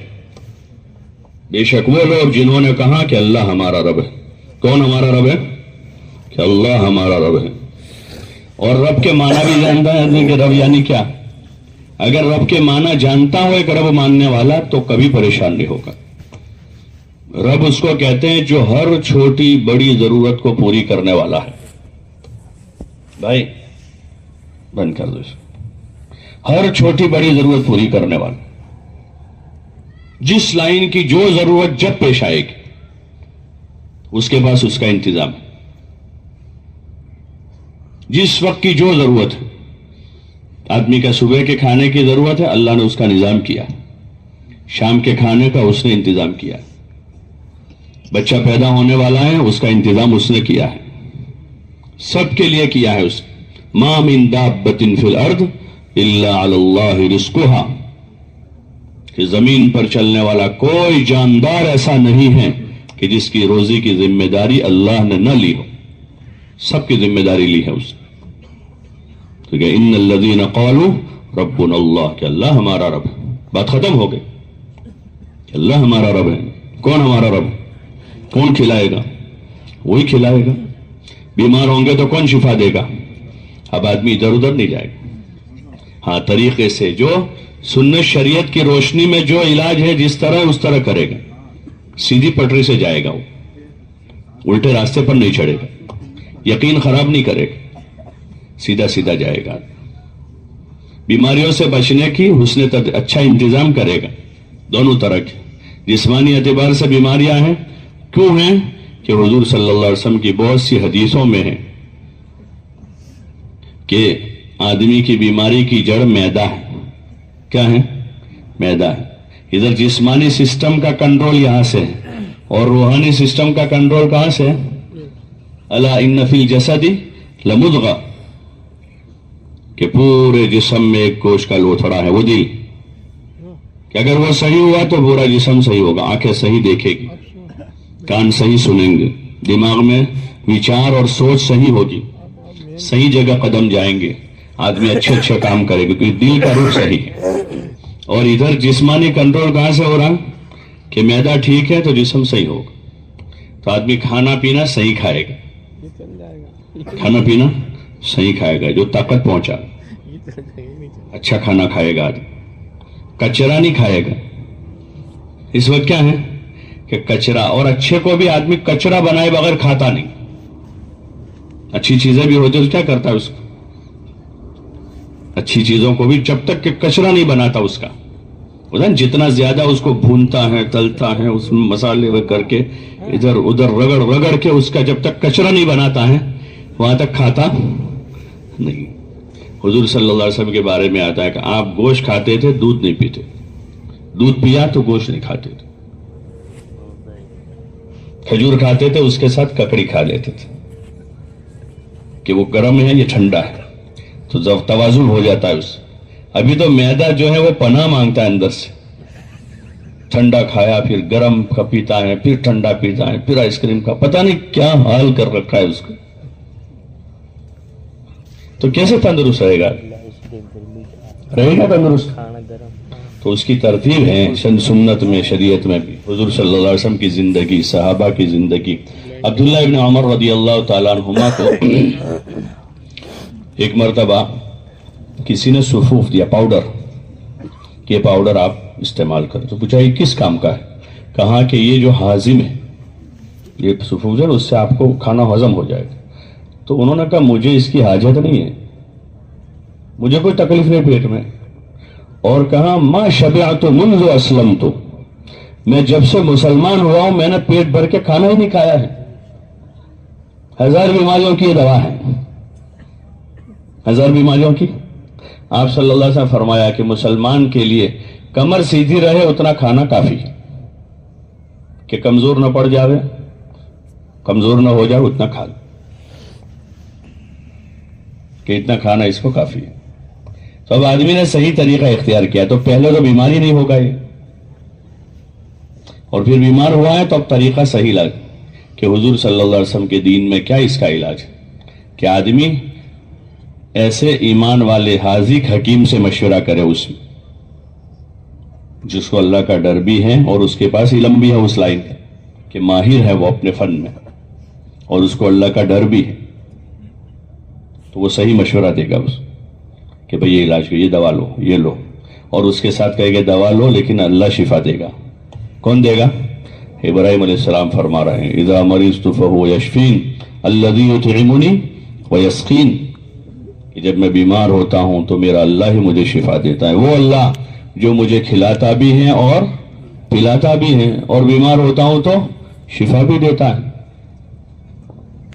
بے شک وہ لوگ جنہوں نے کہا کہ اللہ ہمارا رب ہے. کون ہمارا رب ہے؟ کہ اللہ ہمارا رب ہے. اور رب کے معنی بھی جانتا ہے کہ رب یعنی کیا. اگر رب کے معنی جانتا ہو ایک رب ماننے والا تو کبھی پریشان نہیں ہوگا. رب اس کو کہتے ہیں جو ہر چھوٹی بڑی ضرورت کو پوری کرنے والا ہے. بھائی بند کر دو اس کو. ہر چھوٹی بڑی ضرورت پوری کرنے والا، جس لائن کی جو ضرورت جب پیش آئے گی اس کے پاس اس کا انتظام ہے. جس وقت کی جو ضرورت ہے، آدمی کا صبح کے کھانے کی ضرورت ہے، اللہ نے اس کا نظام کیا. شام کے کھانے کا اس نے انتظام کیا. بچہ پیدا ہونے والا ہے، اس کا انتظام اس نے کیا ہے. سب کے لیے کیا ہے اس. ما من دابۃ فی الارض الا علی اللہ رزقھا، کہ زمین پر چلنے والا کوئی جاندار ایسا نہیں ہے کہ جس کی روزی کی ذمہ داری اللہ نے نہ لی ہو، سب کی ذمہ داری لی ہے اس نے. تو کہ ان الذین قالوا ربنا اللہ، کہ اللہ ہمارا رب ہے. بات ختم ہو گئی کہ اللہ ہمارا رب ہے. کون ہمارا رب؟ کون کھلائے گا؟ وہی کھلائے گا. بیمار ہوں گے تو کون شفا دے گا؟ اب آدمی ادھر ادھر نہیں جائے گا. ہاں طریقے سے جو سنت شریعت کی روشنی میں جو علاج ہے جس طرح اس طرح کرے گا. سیدھی پٹری سے جائے گا، وہ الٹے راستے پر نہیں چڑھے گا، یقین خراب نہیں کرے گا، سیدھا سیدھا جائے گا. بیماریوں سے بچنے کی اچھا انتظام کرے گا دونوں طرح کی. جسمانی اعتبار سے بیماریاں ہیں، کیوں ہیں؟ کہ حضور صلی اللہ علیہ وسلم کی بہت سی حدیثوں میں ہے کہ آدمی کی بیماری کی جڑ معدہ ہے. کیا ہے؟ معدہ ہے. ادھر جسمانی سسٹم کا کنٹرول یہاں سے ہے اور روحانی سسٹم کا کنٹرول کہاں سے ہے؟ الا ان فی الجسد لمضغہ، کہ پورے جسم میں ایک گوشت کا لوتھڑا ہے، وہ دل، کہ اگر وہ صحیح ہوا تو پورا جسم صحیح ہوگا. آنکھیں صحیح دیکھے گی، کان صحیح سنیں گے، دماغ میں وچار اور سوچ صحیح ہوگی، صحیح جگہ قدم جائیں گے، آدمی اچھے اچھے کام کرے گا کیونکہ دل کا رخ صحیح ہے. اور ادھر جسمانی کنٹرول کہاں سے ہو رہا کہ معدہ ٹھیک ہے تو جسم صحیح ہوگا. تو آدمی کھانا پینا صحیح کھائے گا، کھانا پینا صحیح کھائے گا جو طاقت پہنچا، اچھا کھانا کھائے گا، آدمی کچرا نہیں کھائے گا. اس وقت کیا ہے کہ کچرا، اور اچھے کو بھی آدمی کچرا بنائے بغیر کھاتا نہیں. اچھی چیزیں بھی ہوتی ہے تو کیا کرتا ہے اس کو؟ اچھی چیزوں کو بھی جب تک کہ کچرا نہیں بناتا اس کا، جتنا زیادہ اس کو بھونتا ہے، تلتا ہے، اس میں مسالے کر کے ادھر ادھر رگڑ رگڑ کے اس کا جب تک کچرا نہیں بناتا ہے وہاں تک کھاتا نہیں. حضور صلی اللہ علیہ وسلم کے بارے میں آتا ہے کہ آپ گوشت کھاتے تھے، دودھ نہیں پیتے، دودھ پیا تو گوشت نہیں کھاتے تھے. کھجور کھاتے تھے، اس کے ساتھ ککڑی کھا لیتے تھے کہ وہ گرم ہے یہ ٹھنڈا ہے، تو توازن ہو جاتا ہے اس. ابھی تو معدہ جو ہے وہ پناہ مانگتا ہے اندر سے. ٹھنڈا کھایا، پھر گرم کا پیتا ہے، پھر ٹھنڈا پیتا ہے، پھر آئس کریم کا، پتہ نہیں کیا حال کر رکھا ہے اس کو. تو کیسے تندرست رہے گا؟ تندرست. تو اس کی ترتیب ہے سنت میں، شریعت میں بھی. حضور صلی اللہ علیہ وسلم کی زندگی، صحابہ کی زندگی. عبداللہ ابن عمر رضی اللہ تعالیٰ عنہما کو ایک مرتبہ کسی نے سفوف دیا، پاؤڈر، کہ پاؤڈر آپ استعمال کریں. تو پوچھا یہ کس کام کا ہے؟ کہا کہ یہ جو ہاضم ہے، یہ سفوف ہے، اس سے آپ کو کھانا ہضم ہو جائے گا. تو انہوں نے کہا مجھے اس کی حاجت نہیں ہے، مجھے کوئی تکلیف نہیں پیٹ میں. اور کہا ما شبعت منذ اسلمت، میں جب سے مسلمان ہوا ہوں میں نے پیٹ بھر کے کھانا ہی نہیں کھایا ہے. 1000 بیماریوں کی یہ دوا ہے، 1000 بیماریوں کی. آپ صلی اللہ علیہ وسلم فرمایا کہ مسلمان کے لیے کمر سیدھی رہے اتنا کھانا کافی، کہ کمزور نہ پڑ جاوے، کمزور نہ ہو جائے اتنا کھا لو، کہ اتنا کھانا اس کو کافی ہے. تو اب آدمی نے صحیح طریقہ اختیار کیا تو پہلے تو بیماری نہیں ہوگا یہ، اور پھر بیمار ہوا ہے تو اب طریقہ صحیح لگ کہ حضور صلی اللہ علیہ وسلم کے دین میں کیا اس کا علاج ہے کہ آدمی ایسے ایمان والے حاذق حکیم سے مشورہ کرے، اس میں جس کو اللہ کا ڈر بھی ہے اور اس کے پاس علم بھی ہے اس لائن کا، کہ ماہر ہے وہ اپنے فن میں اور اس کو اللہ کا ڈر بھی ہے. تو وہ صحیح مشورہ دے گا اس کہ بھئی یہ علاج کو، یہ دوا لو، یہ لو، اور اس کے ساتھ کہے گا دوا لو لیکن اللہ شفا دے گا. کون دے گا؟ ابراہیم علیہ السلام فرما رہے ہیں اذا مرضت فهو یشفین الذی یطعمنی ویسقین، کہ جب میں بیمار ہوتا ہوں تو میرا اللہ ہی مجھے شفا دیتا ہے. وہ اللہ جو مجھے کھلاتا بھی ہے اور پلاتا بھی ہے، اور بیمار ہوتا ہوں تو شفا بھی دیتا ہے.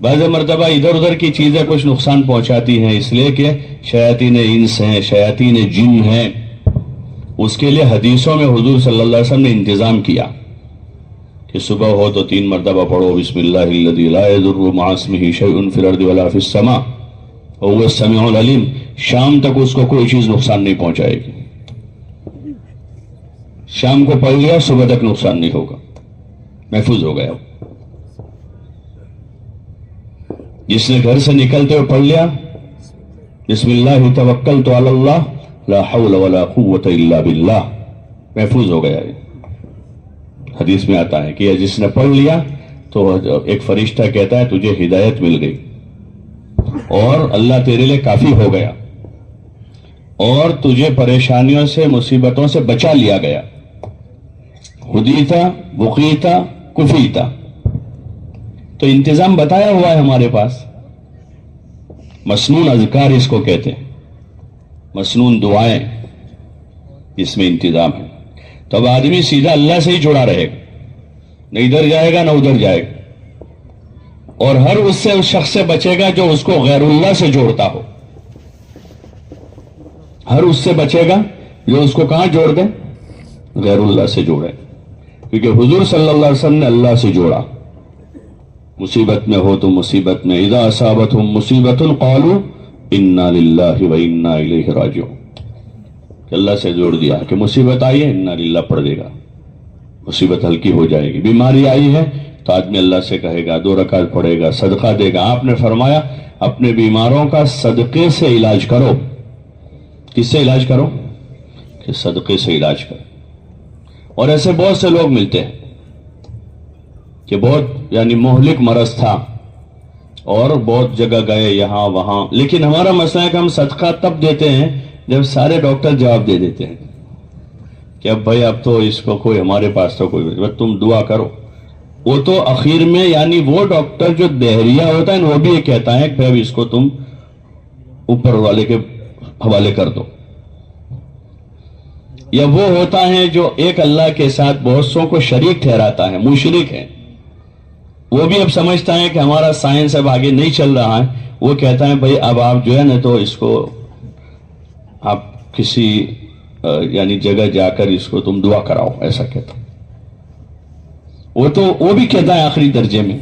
بعض مرتبہ ادھر ادھر کی چیزیں کچھ نقصان پہنچاتی ہیں، اس لیے کہ شیاطین انس ہیں، شیاطین جن ہیں. اس کے لیے حدیثوں میں حضور صلی اللہ علیہ وسلم نے انتظام کیا کہ صبح ہو تو 3 مرتبہ پڑھو بسم اللہ الذی لا یضر مع اسمہ شیء فی الارض ولا فی السماء وهو السمیع العلیم. شام تک اس کو کوئی چیز نقصان نہیں پہنچائے گی. شام کو پڑھ لیا صبح تک نقصان نہیں ہوگا, محفوظ ہو گیا. جس نے گھر سے نکلتے ہوئے پڑھ لیا بسم اللہ توکلت علی اللہ لا حول ولا قوت الا باللہ, محفوظ ہو گیا. حدیث میں آتا ہے کہ جس نے پڑھ لیا تو ایک فرشتہ کہتا ہے تجھے ہدایت مل گئی اور اللہ تیرے لیے کافی ہو گیا اور تجھے پریشانیوں سے مصیبتوں سے بچا لیا گیا. ہدیتا وقیتا کفیتا, تو انتظام بتایا ہوا ہے ہمارے پاس. مسنون اذکار اس کو کہتے ہیں, مسنون دعائیں, اس میں انتظام ہے. تو اب آدمی سیدھا اللہ سے ہی جڑا رہے گا, نہ ادھر جائے گا نہ ادھر جائے گا, اور ہر اس شخص سے بچے گا جو اس کو غیر اللہ سے جوڑتا ہو. ہر اس سے بچے گا جو اس کو کہاں جوڑ دے, غیر اللہ سے جوڑے, کیونکہ حضور صلی اللہ علیہ وسلم نے اللہ سے جوڑا. مصیبت میں ہو تو مصیبت میں, اذا اصابتہم مصیبت قالوا انا للہ و انا الیہ راجعون, کہ اللہ سے جوڑ دیا کہ مصیبت آئی ہے انا للہ پڑھ دے گا, مصیبت ہلکی ہو جائے گی. بیماری آئی ہے تو آدمی اللہ سے کہے گا, 2 رکعت پڑھے گا, صدقہ دے گا. آپ نے فرمایا اپنے بیماروں کا صدقے سے علاج کرو. کس سے علاج کرو؟ کہ صدقے سے علاج کرو. اور ایسے بہت سے لوگ ملتے ہیں کہ بہت یعنی مہلک مرض تھا اور بہت جگہ گئے یہاں وہاں, لیکن ہمارا مسئلہ ہے کہ ہم صدقہ تب دیتے ہیں جب سارے ڈاکٹر جواب دے دیتے ہیں کہ اب بھائی اب تو اس کو کوئی ہمارے پاس تو کوئی, تم دعا کرو. وہ تو اخیر میں یعنی وہ ڈاکٹر جو دہریہ ہوتا ہے وہ بھی یہ کہتا ہے کہ اب اس کو تم اوپر والے کے حوالے کر دو. یا وہ ہوتا ہے جو ایک اللہ کے ساتھ بہت سو کو شریک ٹھہراتا ہے, مشرک ہے. وہ بھی اب سمجھتا ہے کہ ہمارا سائنس اب آگے نہیں چل رہا ہے, وہ کہتا ہے بھائی اب آپ جو ہے نا تو اس کو آپ کسی یعنی جگہ جا کر اس کو تم دعا کراؤ, ایسا کہتا. وہ بھی کہتا ہے آخری درجے میں,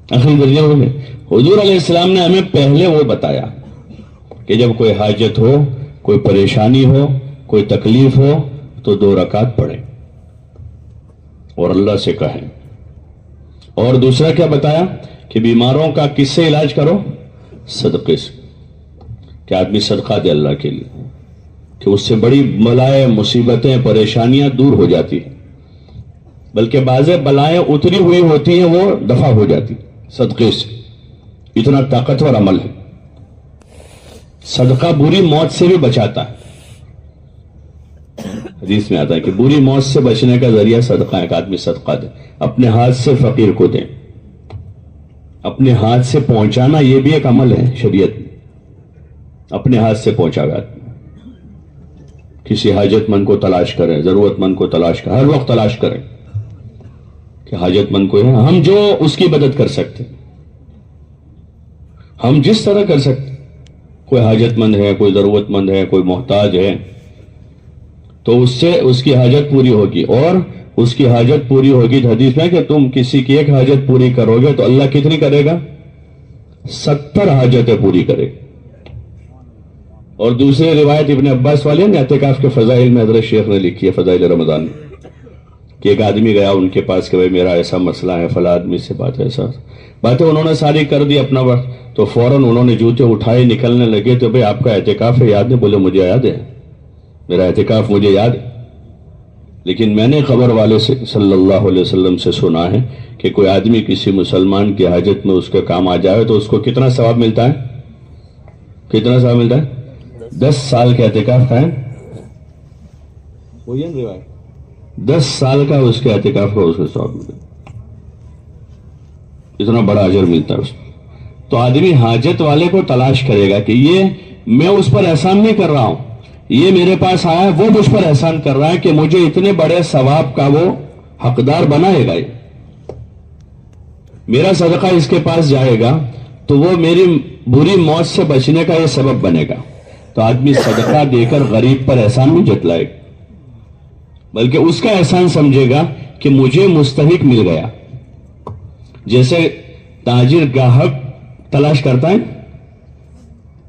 آخری درجے میں حضور علیہ السلام نے ہمیں پہلے وہ بتایا کہ جب کوئی حاجت ہو, کوئی پریشانی ہو, کوئی تکلیف ہو تو 2 رکعت پڑھیں اور اللہ سے کہیں. اور دوسرا کیا بتایا کہ بیماروں کا کس سے علاج کرو؟ صدقے سے, کہ آدمی صدقہ دے اللہ کے لیے, کہ اس سے بڑی بلائیں مصیبتیں پریشانیاں دور ہو جاتی ہیں, بلکہ بعض بلائیں اتری ہوئی ہوتی ہیں وہ دفع ہو جاتی صدقے سے. اتنا طاقتور عمل ہے. صدقہ بری موت سے بھی بچاتا ہے. حدیث میں آتا ہے کہ بری موت سے بچنے کا ذریعہ صدقہ ہے, کہ آدمی صدقہ دے, اپنے ہاتھ سے فقیر کو دے. اپنے ہاتھ سے پہنچانا یہ بھی ایک عمل ہے شریعت میں, اپنے ہاتھ سے پہنچا گا. کسی حاجت مند کو تلاش کریں, ضرورت مند کو تلاش کریں, ہر وقت تلاش کریں کہ حاجت مند کو ہے, ہم جو اس کی مدد کر سکتے, ہم جس طرح کر سکتے. کوئی حاجت مند ہے, کوئی ضرورت مند ہے, کوئی محتاج ہے, تو اس سے اس کی حاجت پوری ہوگی. اور اس کی حاجت پوری ہوگی تو حدیث میں کہ تم کسی کی ایک حاجت پوری کرو گے تو اللہ کتنی کرے گا؟ 70 حاجتیں پوری کرے گا. اور دوسری روایت ابن عباس والے نے اعتکاف کے فضائل میں حضرت شیخ نے لکھی ہے, فضائل رمضان میں, کہ ایک آدمی گیا ان کے پاس کہ بھائی میرا ایسا مسئلہ ہے, فلاں آدمی سے بات ہے, ایسا باتیں انہوں نے ساری کر دی اپنا وقت. تو فوراً انہوں نے جوتے اٹھائے نکلنے لگے, تو بھئی آپ کا اعتکاف ہے, یاد نہیں؟ بولے مجھے یاد ہے, میرا اعتکاف مجھے یاد ہے, لیکن میں نے خبر والے سے صلی اللہ علیہ وسلم سے سنا ہے کہ کوئی آدمی کسی مسلمان کی حاجت میں اس کے کام آ جائے تو اس کو کتنا ثواب ملتا ہے؟ کتنا ثواب ملتا ہے؟ 10 سال کا اعتکاف ہے, وہی ہے 10 سال کا اس کے اعتکاف کا اس کو ثواب ملتا ہے, اتنا بڑا اجر ملتا ہے اس کو. تو آدمی حاجت والے کو تلاش کرے گا کہ یہ میں اس پر احسان نہیں کر رہا ہوں, یہ میرے پاس آیا ہے, وہ مجھ پر احسان کر رہا ہے کہ مجھے اتنے بڑے ثواب کا وہ حقدار بنائے گا. میرا صدقہ اس کے پاس جائے گا تو وہ میری بری موت سے بچنے کا یہ سبب بنے گا. تو آدمی صدقہ دے کر غریب پر احسان نہیں جتلائے گا, بلکہ اس کا احسان سمجھے گا کہ مجھے مستحق مل گیا. جیسے تاجر گاہک تلاش کرتا ہے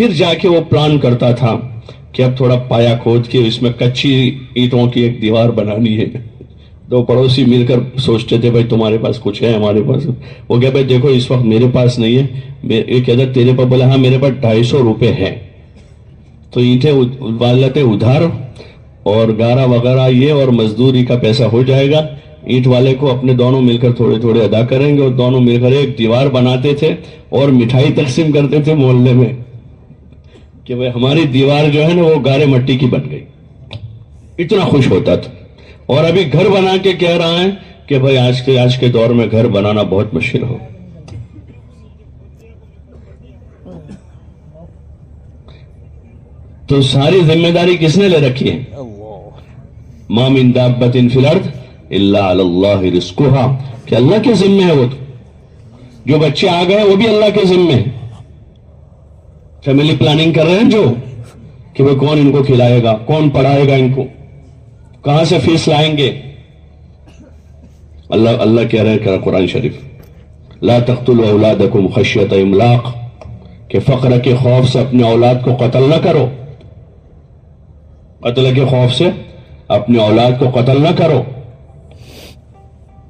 پھر جا کے وہ پلان کرتا تھا کہ اب تھوڑا پایا کھود کے اس میں کچی اینٹوں کی ایک دیوار بنانی ہے. دو پڑوسی مل کر سوچتے تھے بھائی تمہارے پاس کچھ ہے, ہمارے پاس. وہ کہا بھائی دیکھو اس وقت میرے پاس نہیں ہے. یہ کہتا تیرے پاس؟ بولا ہاں میرے پاس 250 روپے ہے. تو اینٹیں والتے ادھار اور گارا وغیرہ یہ اور مزدوری کا پیسہ ہو جائے گا. اینٹ والے کو اپنے دونوں مل کر تھوڑے تھوڑے ادا کریں گے, اور دونوں مل کر ایک دیوار بناتے تھے اور مٹھائی تقسیم کرتے تھے محلے میں کہ بھائی ہماری دیوار جو ہے نا وہ گارے مٹی کی بن گئی. اتنا خوش ہوتا تھا. اور ابھی گھر بنا کے کہہ رہا ہے کہ بھائی آج کے دور میں گھر بنانا بہت مشکل ہو. تو ساری ذمہ داری کس نے لے رکھی ہے؟ ما من دابۃ فی الارض الا علی اللہ رزقها, کہ اللہ کے ذمہ ہے. وہ تو جو بچے آ گئے وہ بھی اللہ کے ذمہ ہے. فیملی پلاننگ کر رہے ہیں جو کہ وہ کون ان کو کھلائے گا, کون پڑھائے گا ان کو, کہاں سے فیس لائیں گے. اللہ کہہ رہے ہیں قرآن شریف, لا تقتلوا اولادکم خشیۃ املاق, کہ فقر کے خوف سے اپنے اولاد کو قتل نہ کرو. قتل کے خوف سے اپنے اولاد کو قتل نہ کرو.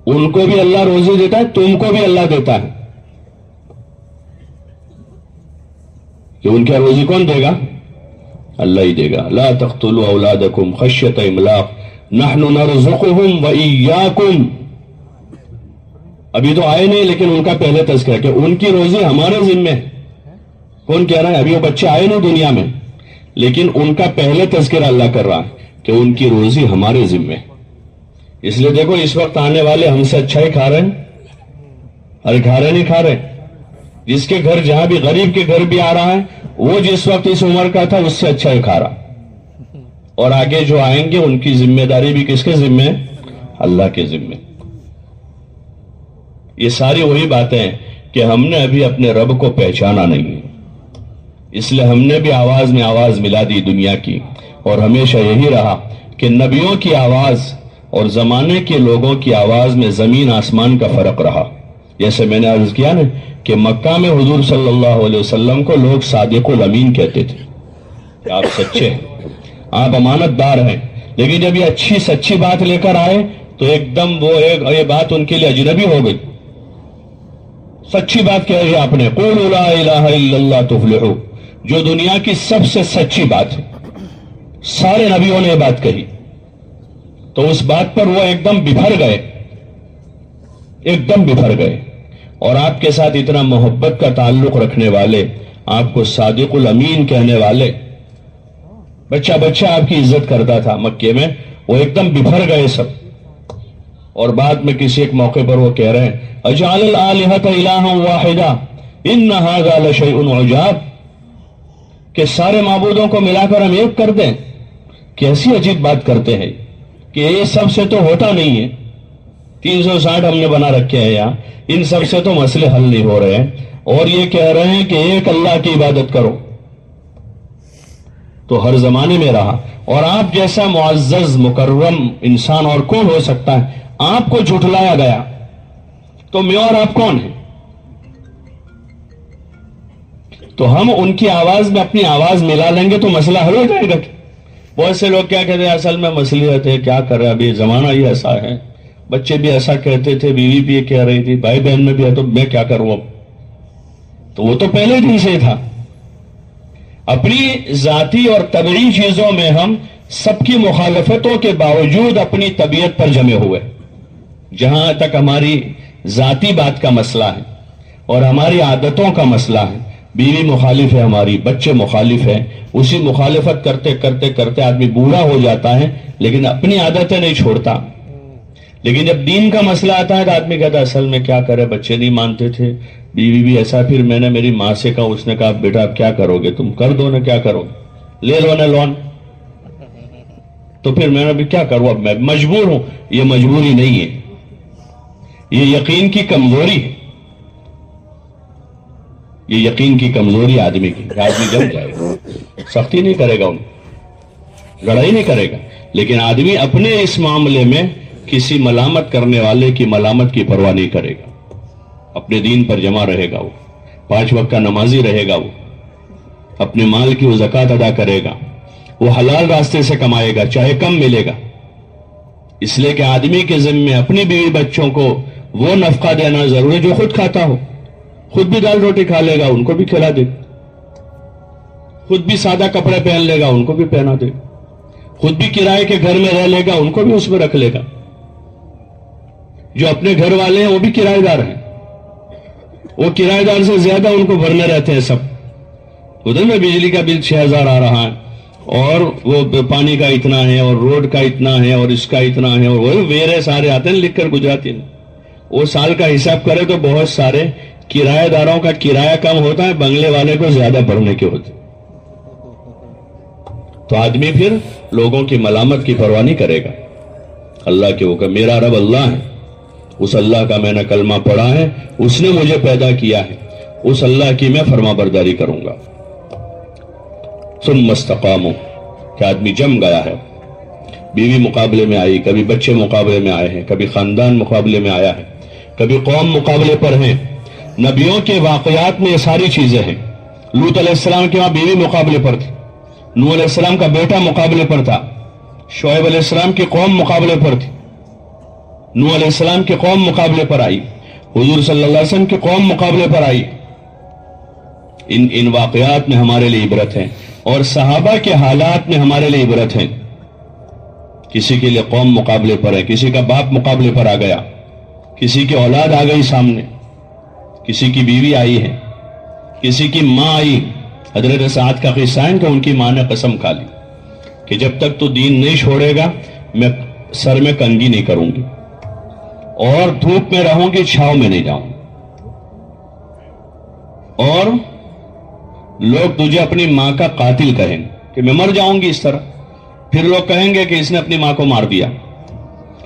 ان کو بھی اللہ روزی دیتا ہے, تم کو بھی اللہ دیتا ہے. کہ ان کا روزی کون دے گا؟ اللہ ہی دے گا. لا تقتلوا اولادکم خشیۃ املاق نحن نرزقهم وإياكم. ابھی تو آئے نہیں لیکن ان کا پہلے تذکرہ کہ ان کی روزی ہمارے ذمہ ہے. کون کہہ رہا ہے؟ ابھی وہ بچے آئے نہیں دنیا میں, لیکن ان کا پہلے تذکرہ اللہ کر رہا ہے کہ ان کی روزی ہمارے ذمہ ہے. اس لیے دیکھو اس وقت آنے والے ہم سے اچھا ہی کھا رہے ہیں. ارے کھا رہے نہیں کھا رہے. جس کے گھر جہاں بھی غریب کے گھر بھی آ رہا ہے وہ جس وقت اس عمر کا تھا اس سے اچھا ہی کھا رہا. اور آگے جو آئیں گے ان کی ذمہ داری بھی کس کے ذمہ ہے؟ اللہ کے ذمہ. یہ ساری وہی باتیں ہیں کہ ہم نے ابھی اپنے رب کو پہچانا نہیں ہے, اس لیے ہم نے بھی آواز میں آواز ملا دی دنیا کی. اور ہمیشہ یہی رہا کہ نبیوں کی آواز اور زمانے کے لوگوں کی آواز میں زمین آسمان کا فرق رہا. جیسے میں نے عرض کیا نا کہ مکہ میں حضور صلی اللہ علیہ وسلم کو لوگ صادق الامین کہتے تھے کہ آپ سچے ہیں, آپ امانت دار ہیں. لیکن جب یہ اچھی سچی بات لے کر آئے تو ایک دم وہ یہ بات ان کے لیے اجنبی ہو گئی. سچی بات کہہ رہی آپ نے, قولوا لا الہ الا اللہ تفلحوا, جو دنیا کی سب سے سچی بات ہے. سارے نبیوں نے یہ بات کہی تو اس بات پر وہ ایک دم بفر گئے, ایک دم بفر گئے. اور آپ کے ساتھ اتنا محبت کا تعلق رکھنے والے, آپ کو صادق الامین کہنے والے, بچہ بچہ آپ کی عزت کرتا تھا مکے میں, وہ ایک دم بفر گئے سب. اور بعد میں کسی ایک موقع پر وہ کہہ رہے ہیں اجعل الآلہۃ الہا واحدا ان ھذا لشیء عجاب, کہ سارے معبودوں کو ملا کر ہم ایک کر دیں. کیسی عجیب بات کرتے ہیں کہ یہ سب سے تو ہوتا نہیں ہے. 360 ہم نے بنا رکھے ہیں یہاں, ان سب سے تو مسئلے حل نہیں ہو رہے ہیں. اور یہ کہہ رہے ہیں کہ ایک اللہ کی عبادت کرو. تو ہر زمانے میں رہا. اور آپ جیسا معزز مکرم انسان اور کون ہو سکتا ہے؟ آپ کو جھٹلایا گیا تو میں اور آپ کون ہیں؟ تو ہم ان کی آواز میں اپنی آواز ملا لیں گے تو مسئلہ حل ہو جائے گا. بہت سے لوگ کیا کہتے ہیں اصل میں مصلیحت ہے, کیا کر رہے ہیں ابھی زمانہ ہی ایسا ہے. بچے بھی ایسا کہتے تھے, بیوی بھی یہ کہہ رہی تھی, بھائی بہن میں بھی ہے, تو میں کیا کروں اب. تو وہ تو پہلے دن سے تھا. اپنی ذاتی اور طبعی چیزوں میں ہم سب کی مخالفتوں کے باوجود اپنی طبیعت پر جمے ہوئے. جہاں تک ہماری ذاتی بات کا مسئلہ ہے اور ہماری عادتوں کا مسئلہ ہے, بیوی مخالف ہے ہماری, بچے مخالف ہیں, اسی مخالفت کرتے کرتے کرتے آدمی بوڑھا ہو جاتا ہے لیکن اپنی عادتیں نہیں چھوڑتا. لیکن جب دین کا مسئلہ آتا ہے تو آدمی کہتا ہے اصل میں کیا کرے, بچے نہیں مانتے تھے, بیوی بھی ایسا. پھر میں نے میری ماں سے کہا, اس نے کہا بیٹا آپ کیا کرو گے, تم کر دو نا, کیا کرو گے, لے لو نا لون. تو پھر میں نے بھی کیا کروں, اب میں مجبور ہوں. یہ مجبوری نہیں ہے, یہ یقین کی کمزوری ہے. یہ یقین کی کمزوری آدمی کی, آدمی جم جائے گا, سختی نہیں کرے گا, ان لڑائی نہیں کرے گا, لیکن آدمی اپنے اس معاملے میں کسی ملامت کرنے والے کی ملامت کی پرواہ نہیں کرے گا. اپنے دین پر جمع رہے گا, وہ 5 وقت کا نمازی رہے گا, وہ اپنے مال کی وہ زکوٰۃ ادا کرے گا، وہ حلال راستے سے کمائے گا، چاہے کم ملے گا، اس لیے کہ آدمی کے ذمے اپنی بیوی بچوں کو وہ نفقہ دینا ضروری ہے جو خود کھاتا ہو. خود بھی دال روٹی کھا لے گا، ان کو بھی کھلا دے. خود بھی سادہ کپڑے پہن لے گا، ان کو بھی پہنا دے. خود بھی کرائے کے گھر میں رہ لے گا، ان کو بھی اس میں رکھ لے گا. جو اپنے گھر والے ہیں وہ بھی کرایہ دار ہیں، وہ کرایہ دار سے زیادہ ان کو بھرنے رہتے ہیں. سب ادھر میں بجلی کا بل 6,000 آ رہا ہے، اور وہ پانی کا اتنا ہے، اور روڈ کا اتنا ہے، اور اس کا اتنا ہے، اور وہ ویرے سارے آتے ہیں لکھ کر گجراتی میں. وہ سال کا حساب کرے تو بہت سارے کرایہ داروں کا کرایہ کم ہوتا ہے، بنگلے والے کو زیادہ بھرنے کے ہوتے. تو آدمی پھر لوگوں کی ملامت کی پرواہ نہیں کرے گا. اللہ کے حکم، میرا رب اللہ ہے، اس اللہ کا میں نے کلمہ پڑھا ہے، اس نے مجھے پیدا کیا ہے، اس اللہ کی میں فرما برداری کروں گا. ثم استقاموا، کہ آدمی جم گیا ہے، بیوی مقابلے میں آئی، کبھی بچے مقابلے میں آئے ہیں، کبھی خاندان مقابلے میں آیا ہے، کبھی قوم مقابلے پر ہیں. نبیوں کے واقعات میں یہ ساری چیزیں ہیں. لوط علیہ السلام کے وہاں بیوی مقابلے پر تھی، نوح علیہ السلام کا بیٹا مقابلے پر تھا، شعیب علیہ السلام کی قوم مقابلے پر تھی، نوح علیہ السلام کی قوم مقابلے پر آئی، حضور صلی اللہ علیہ وسلم کی قوم مقابلے پر آئی. ان واقعات میں ہمارے لیے عبرت ہے، اور صحابہ کے حالات میں ہمارے لیے عبرت ہے. کسی کے لیے قوم مقابلے پر ہے، کسی کا باپ مقابلے پر آ گیا، کسی کی اولاد آ گئی سامنے، کسی کی بیوی آئی ہے، کسی کی ماں آئی. حضرت سعد کا قصہ ہے کہ ان کی ماں نے قسم کھا لی کہ جب تک تو دین نہیں چھوڑے گا میں سر میں کنگھی نہیں کروں گی، اور دھوپ میں رہوں گی، چھاؤں میں نہیں جاؤں، اور لوگ تجھے اپنی ماں کا قاتل کہیں کہ میں مر جاؤں گی اس طرح. پھر لوگ کہیں گے کہ اس نے اپنی ماں کو مار دیا.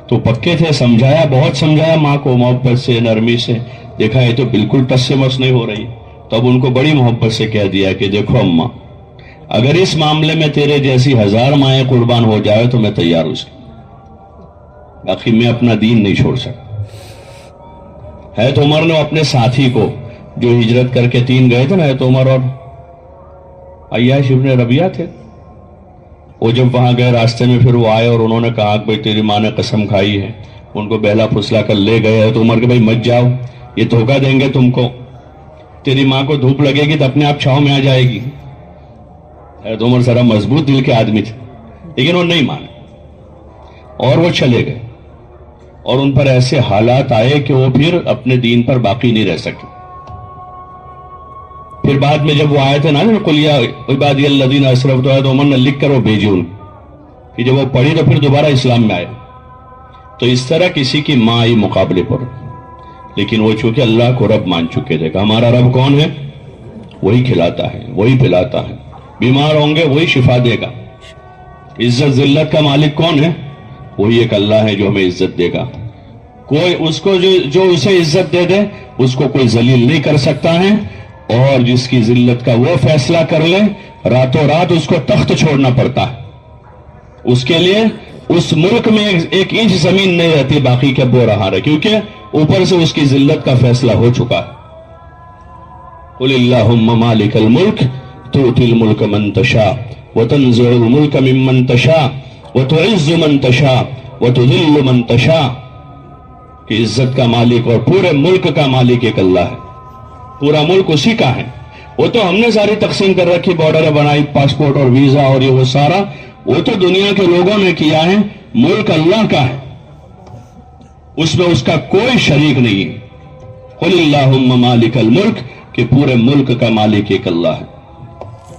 تو پکے تھے، سمجھایا، بہت سمجھایا ماں کو، محبت سے، نرمی سے. دیکھا یہ تو بالکل ٹس سے مس نہیں ہو رہی. تب ان کو بڑی محبت سے کہہ دیا کہ دیکھو اماں، اگر اس معاملے میں تیرے جیسی 1000 مائیں قربان ہو جائے تو میں تیار ہوں، باقی میں اپنا دین نہیں چھوڑ سکتا. حضرت عمر نے اپنے ساتھی کو، جو ہجرت کر کے 3 گئے تھے نا، حضرت عمر اور عیاش ابن ربیعہ تھے، وہ جب وہاں گئے راستے میں پھر وہ آئے اور انہوں نے کہا کہ بھائی تیری ماں نے قسم کھائی ہے. ان کو بہلا پھسلا کر لے گئے تو عمر کہ بھائی مت جاؤ، یہ دھوکہ دیں گے تم کو، تیری ماں کو دھوپ لگے گی تو اپنے آپ چھاؤں میں آ جائے گی. حضرت عمر ذرا مضبوط دل کے آدمی تھے، لیکن وہ نہیں مانے اور وہ چلے گئے. اور ان پر ایسے حالات آئے کہ وہ پھر اپنے دین پر باقی نہیں رہ سکے. پھر بعد میں جب وہ آئے تھے نا قل یا عبادی الذین اسرفوا، تو عمر نے لکھ کر وہ بھیجی ان کہ جب وہ پڑھی تو پھر دوبارہ اسلام میں آئے. تو اس طرح کسی کی ماں آئی مقابلے پر، لیکن وہ چونکہ اللہ کو رب مان چکے تھے کہ ہمارا رب کون ہے، وہی کھلاتا ہے، وہی پلاتا ہے، بیمار ہوں گے وہی شفا دے گا. عزت ذلت کا مالک کون ہے، وہی ایک اللہ ہے جو ہمیں عزت دے گا. کوئی اس کو جو اسے عزت دے دے اس کو کوئی ذلیل نہیں کر سکتا ہے، اور جس کی ذلت کا وہ فیصلہ کر لے راتوں رات اس کو تخت چھوڑنا پڑتا ہے. اس کے لیے اس ملک میں 1 انچ زمین نہیں رہتی باقی کے بو رہا رہے، کیونکہ اوپر سے اس کی ذلت کا فیصلہ ہو چکا ہے. قل اللہم مالک الملک تؤتی الملک من تشاء وتنزع الملک ممن تشاء وتعز من تشاء وتذل من تشاء. کہ عزت کا مالک اور پورے ملک کا مالک ایک اللہ ہے، پورا ملک اسی کا ہے. وہ تو ہم نے ساری تقسیم کر رکھی، بارڈر بنائی، پاسپورٹ اور ویزا اور یہ وہ سارا، وہ تو دنیا کے لوگوں نے کیا ہے. ملک اللہ کا ہے، اس میں اس کا کوئی شریک نہیں. قل اللہم مالک الملک، کہ پورے ملک کا مالک ایک اللہ ہے.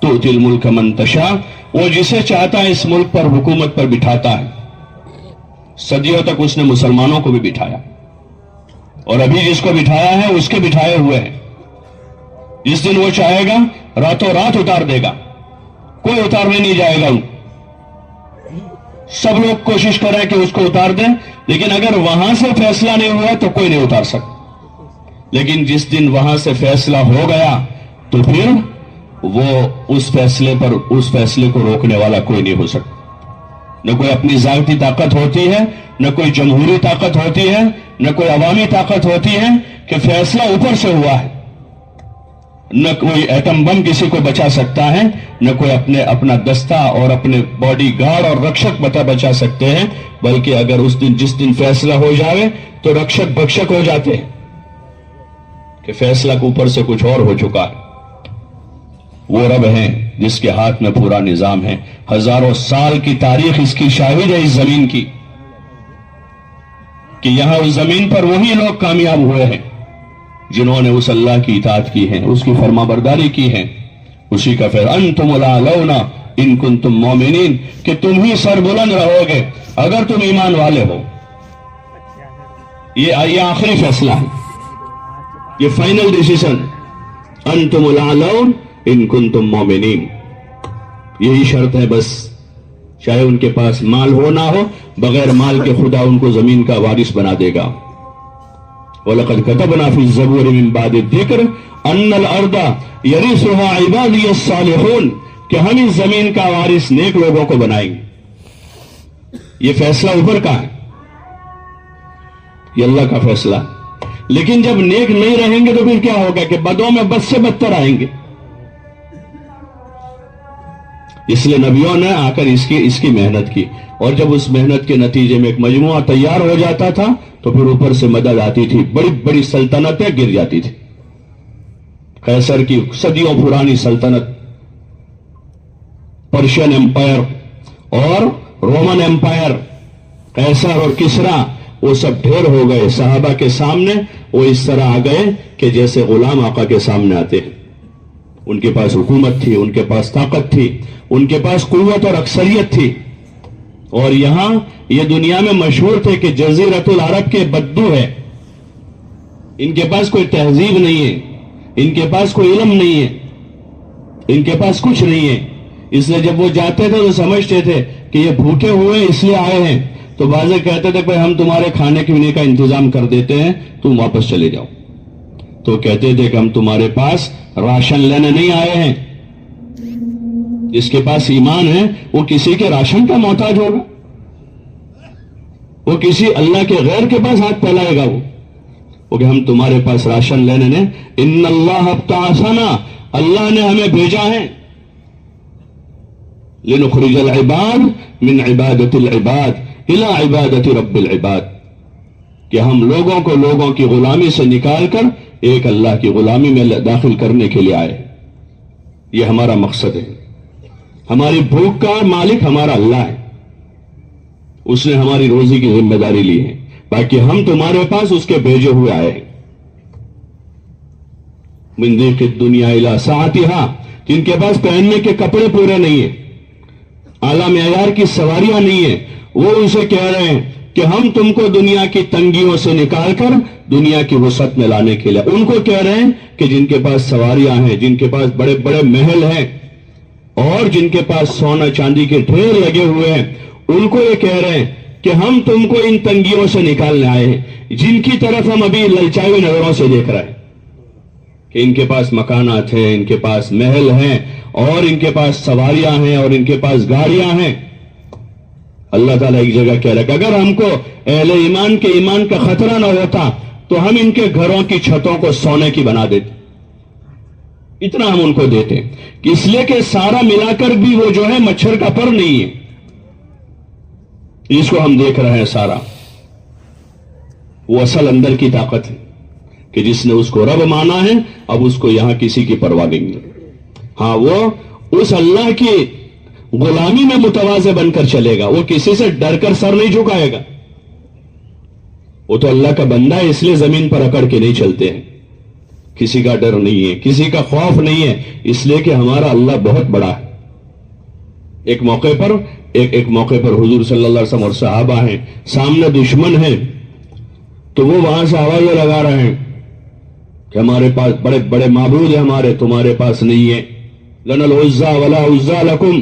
تؤتی الملک من تشاء، وہ جسے چاہتا ہے اس ملک پر حکومت پر بٹھاتا ہے. صدیوں تک اس نے مسلمانوں کو بھی بٹھایا، اور ابھی جس کو بٹھایا ہے اس کے بٹھائے ہوئے ہیں. جس دن وہ چاہے گا راتوں رات اتار دے گا، کوئی اتارنے نہیں جائے گا. سب لوگ کوشش کر رہے ہیں کہ اس کو اتار دیں، لیکن اگر وہاں سے فیصلہ نہیں ہوا تو کوئی نہیں اتار سکتا. لیکن جس دن وہاں سے فیصلہ ہو گیا تو پھر وہ اس فیصلے کو روکنے والا کوئی نہیں ہو سکتا. نہ کوئی اپنی ذاتی طاقت ہوتی ہے، نہ کوئی جمہوری طاقت ہوتی ہے، نہ کوئی عوامی طاقت ہوتی ہے کہ فیصلہ اوپر سے ہوا ہے. نہ کوئی ایٹم بم کسی کو بچا سکتا ہے، نہ کوئی اپنا دستہ اور اپنے باڈی گارڈ اور رکشک بچا سکتے ہیں، بلکہ اگر جس دن فیصلہ ہو جائے تو رکشک بھکشک ہو جاتے ہیں کہ فیصلہ کے اوپر سے کچھ اور ہو چکا ہے۔ وہ رب ہیں جس کے ہاتھ میں پورا نظام ہے، ہزاروں سال کی تاریخ اس کی شاہد ہے، اس زمین کی، کہ یہاں اس زمین پر وہی لوگ کامیاب ہوئے ہیں جنہوں نے اس اللہ کی اطاعت کی ہے، اس کی فرما برداری کی ہے۔ اسی کا پھر انتم الاعلون ان کنتم مومنین، کہ تم ہی سر بلند رہو گے اگر تم ایمان والے ہو۔ یہ آخری فیصلہ ہے، یہ فائنل ڈیسیژن، انتم الاعلون ان کنتم مومنین، یہی شرط ہے بس، چاہے ان کے پاس مال ہو نہ ہو، بغیر مال کے خدا ان کو زمین کا وارث بنا دے گا۔ وَلَقَدْ كَتَبْنَا فِي الزَّبُورِ مِن بَعْدِ الذِّكْرِ أَنَّ الْأَرْضَ يَرِثُهَا عِبَادِيَ الصَّالِحُونَ، کہ ہم اس زمین کا وارث نیک لوگوں کو بنائیں گے۔ یہ فیصلہ اوپر کا ہے، یہ اللہ کا فیصلہ، لیکن جب نیک نہیں رہیں گے تو پھر کیا ہوگا کہ بدوں میں بد سے بدتر آئیں گے۔ اس لیے نبیوں نے آ کر اس کی محنت کی، اور جب اس محنت کے نتیجے میں ایک مجموعہ تیار ہو جاتا تھا تو پھر اوپر سے مدد آتی تھی، بڑی بڑی سلطنتیں گر جاتی تھی۔ قیصر کی صدیوں پرانی سلطنت، پرشین امپائر اور رومن امپائر، قیصر اور کسرا، وہ سب ڈھیر ہو گئے صحابہ کے سامنے۔ وہ اس طرح آ گئے کہ جیسے غلام آقا کے سامنے آتے ہیں۔ ان کے پاس حکومت تھی، ان کے پاس طاقت تھی، ان کے پاس قوت اور اکثریت تھی، اور یہاں یہ دنیا میں مشہور تھے کہ جزیرۃ العرب کے بدو ہے، ان کے پاس کوئی تہذیب نہیں ہے، ان کے پاس کوئی علم نہیں ہے، ان کے پاس کچھ نہیں ہے۔ اس لیے جب وہ جاتے تھے تو سمجھتے تھے کہ یہ بھوکے ہوئے اس لیے آئے ہیں، تو بعضے کہتے تھے کہ ہم تمہارے کھانے پینے کا انتظام کر دیتے ہیں، تم واپس چلے جاؤ۔ تو کہتے تھے کہ ہم تمہارے پاس راشن لینے نہیں آئے ہیں۔ جس کے پاس ایمان ہے وہ کسی کے راشن کا محتاج ہوگا؟ وہ کسی اللہ کے غیر کے پاس ہاتھ پھیلائے گا؟ وہ کہ ہم تمہارے پاس راشن لینے نے، ان اللہ ابتعثنا، اللہ نے ہمیں بھیجا ہے، لنخرج العباد من عبادت العباد الى عبادت رب العباد، کہ ہم لوگوں کو لوگوں کی غلامی سے نکال کر ایک اللہ کی غلامی میں داخل کرنے کے لیے آئے۔ یہ ہمارا مقصد ہے۔ ہماری بھوک کا مالک ہمارا اللہ ہے، اس نے ہماری روزی کی ذمہ داری لی ہے، باقی ہم تمہارے پاس اس کے بھیجے ہوئے آئے ہیں۔ من ضیق الدنیا الی ساعتہا، جن کے پاس پہننے کے کپڑے پورے نہیں ہیں، اعلیٰ معیار کی سواریاں نہیں ہیں، وہ اسے کہہ رہے ہیں کہ ہم تم کو دنیا کی تنگیوں سے نکال کر دنیا کی وسعت میں لانے کے لیے۔ ان کو کہہ رہے ہیں کہ جن کے پاس سواریاں ہیں، جن کے پاس بڑے بڑے محل ہیں، اور جن کے پاس سونا چاندی کے ڈھیر لگے ہوئے ہیں، ان کو یہ کہہ رہے ہیں کہ ہم تم کو ان تنگیوں سے نکالنے آئے ہیں، جن کی طرف ہم ابھی للچائی ہوئی نظروں سے دیکھ رہے ہیں کہ ان کے پاس مکانات ہیں، ان کے پاس محل ہیں، اور ان کے پاس سواریاں ہیں، اور ان کے پاس گاڑیاں ہیں۔ اللہ تعالیٰ ایک جگہ کہہ رہا ہے کہ اگر ہم کو اہل ایمان کے ایمان کا خطرہ نہ ہوتا تو ہم ان کے گھروں کی چھتوں کو سونے کی بنا دیتے، اتنا ہم ان کو دیتے، اس لیے کہ سارا ملا کر بھی وہ جو ہے مچھر کا پر نہیں ہے، اس کو ہم دیکھ رہے ہیں سارا۔ وہ اصل اندر کی طاقت ہے کہ جس نے اس کو رب مانا ہے، اب اس کو یہاں کسی کی پرواہ نہیں ہے۔ ہاں، وہ اس اللہ کی غلامی میں متواضع بن کر چلے گا، وہ کسی سے ڈر کر سر نہیں جھکائے گا۔ وہ تو اللہ کا بندہ ہے، اس لیے زمین پر اکڑ کے نہیں چلتے ہیں، کسی کا ڈر نہیں ہے، کسی کا خوف نہیں ہے، اس لیے کہ ہمارا اللہ بہت بڑا ہے۔ ایک موقع پر حضور صلی اللہ علیہ وسلم اور صحابہ ہیں، سامنے دشمن ہیں، تو وہ وہاں سے آوازیں لگا رہے ہیں کہ ہمارے پاس بڑے بڑے معبود ہیں، ہمارے تمہارے پاس نہیں ہے، لنا العزا ولا عزا لکم،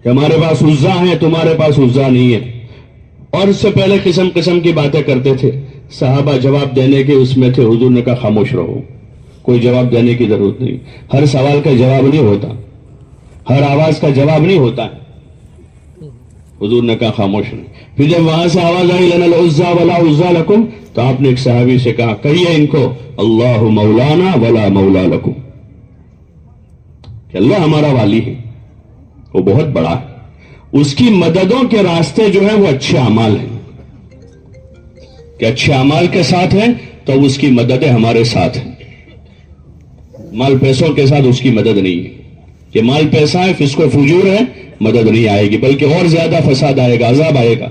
کہ ہمارے پاس عزا ہیں، تمہارے پاس عزا نہیں ہے۔ اور اس سے پہلے قسم قسم کی باتیں کرتے تھے، صحابہ جواب دینے کے اس میں تھے، حضور نے کہا خاموش رہو، کوئی جواب دینے کی ضرورت نہیں، ہر سوال کا جواب نہیں ہوتا، ہر آواز کا جواب نہیں ہوتا ہے۔ حضور نے کہا خاموش نہیں۔ پھر جب وہاں سے آواز آئی لنا العزا ولا عزا لکم، تو آپ نے ایک صحابی سے کہا کہیے ان کو اللہ مولانا ولا مولا لکم، کہ اللہ ہمارا والی ہے، وہ بہت بڑا ہے، اس کی مددوں کے راستے جو ہیں وہ اچھے اعمال ہیں، کہ اچھے اعمال کے ساتھ ہیں تو اس کی مددیں ہمارے ساتھ ہیں. مال پیسوں کے ساتھ اس کی مدد نہیں ہے کہ مال پیسہ ہے، فسق و فجور ہے، مدد نہیں آئے گی، بلکہ اور زیادہ فساد آئے گا، عذاب آئے گا،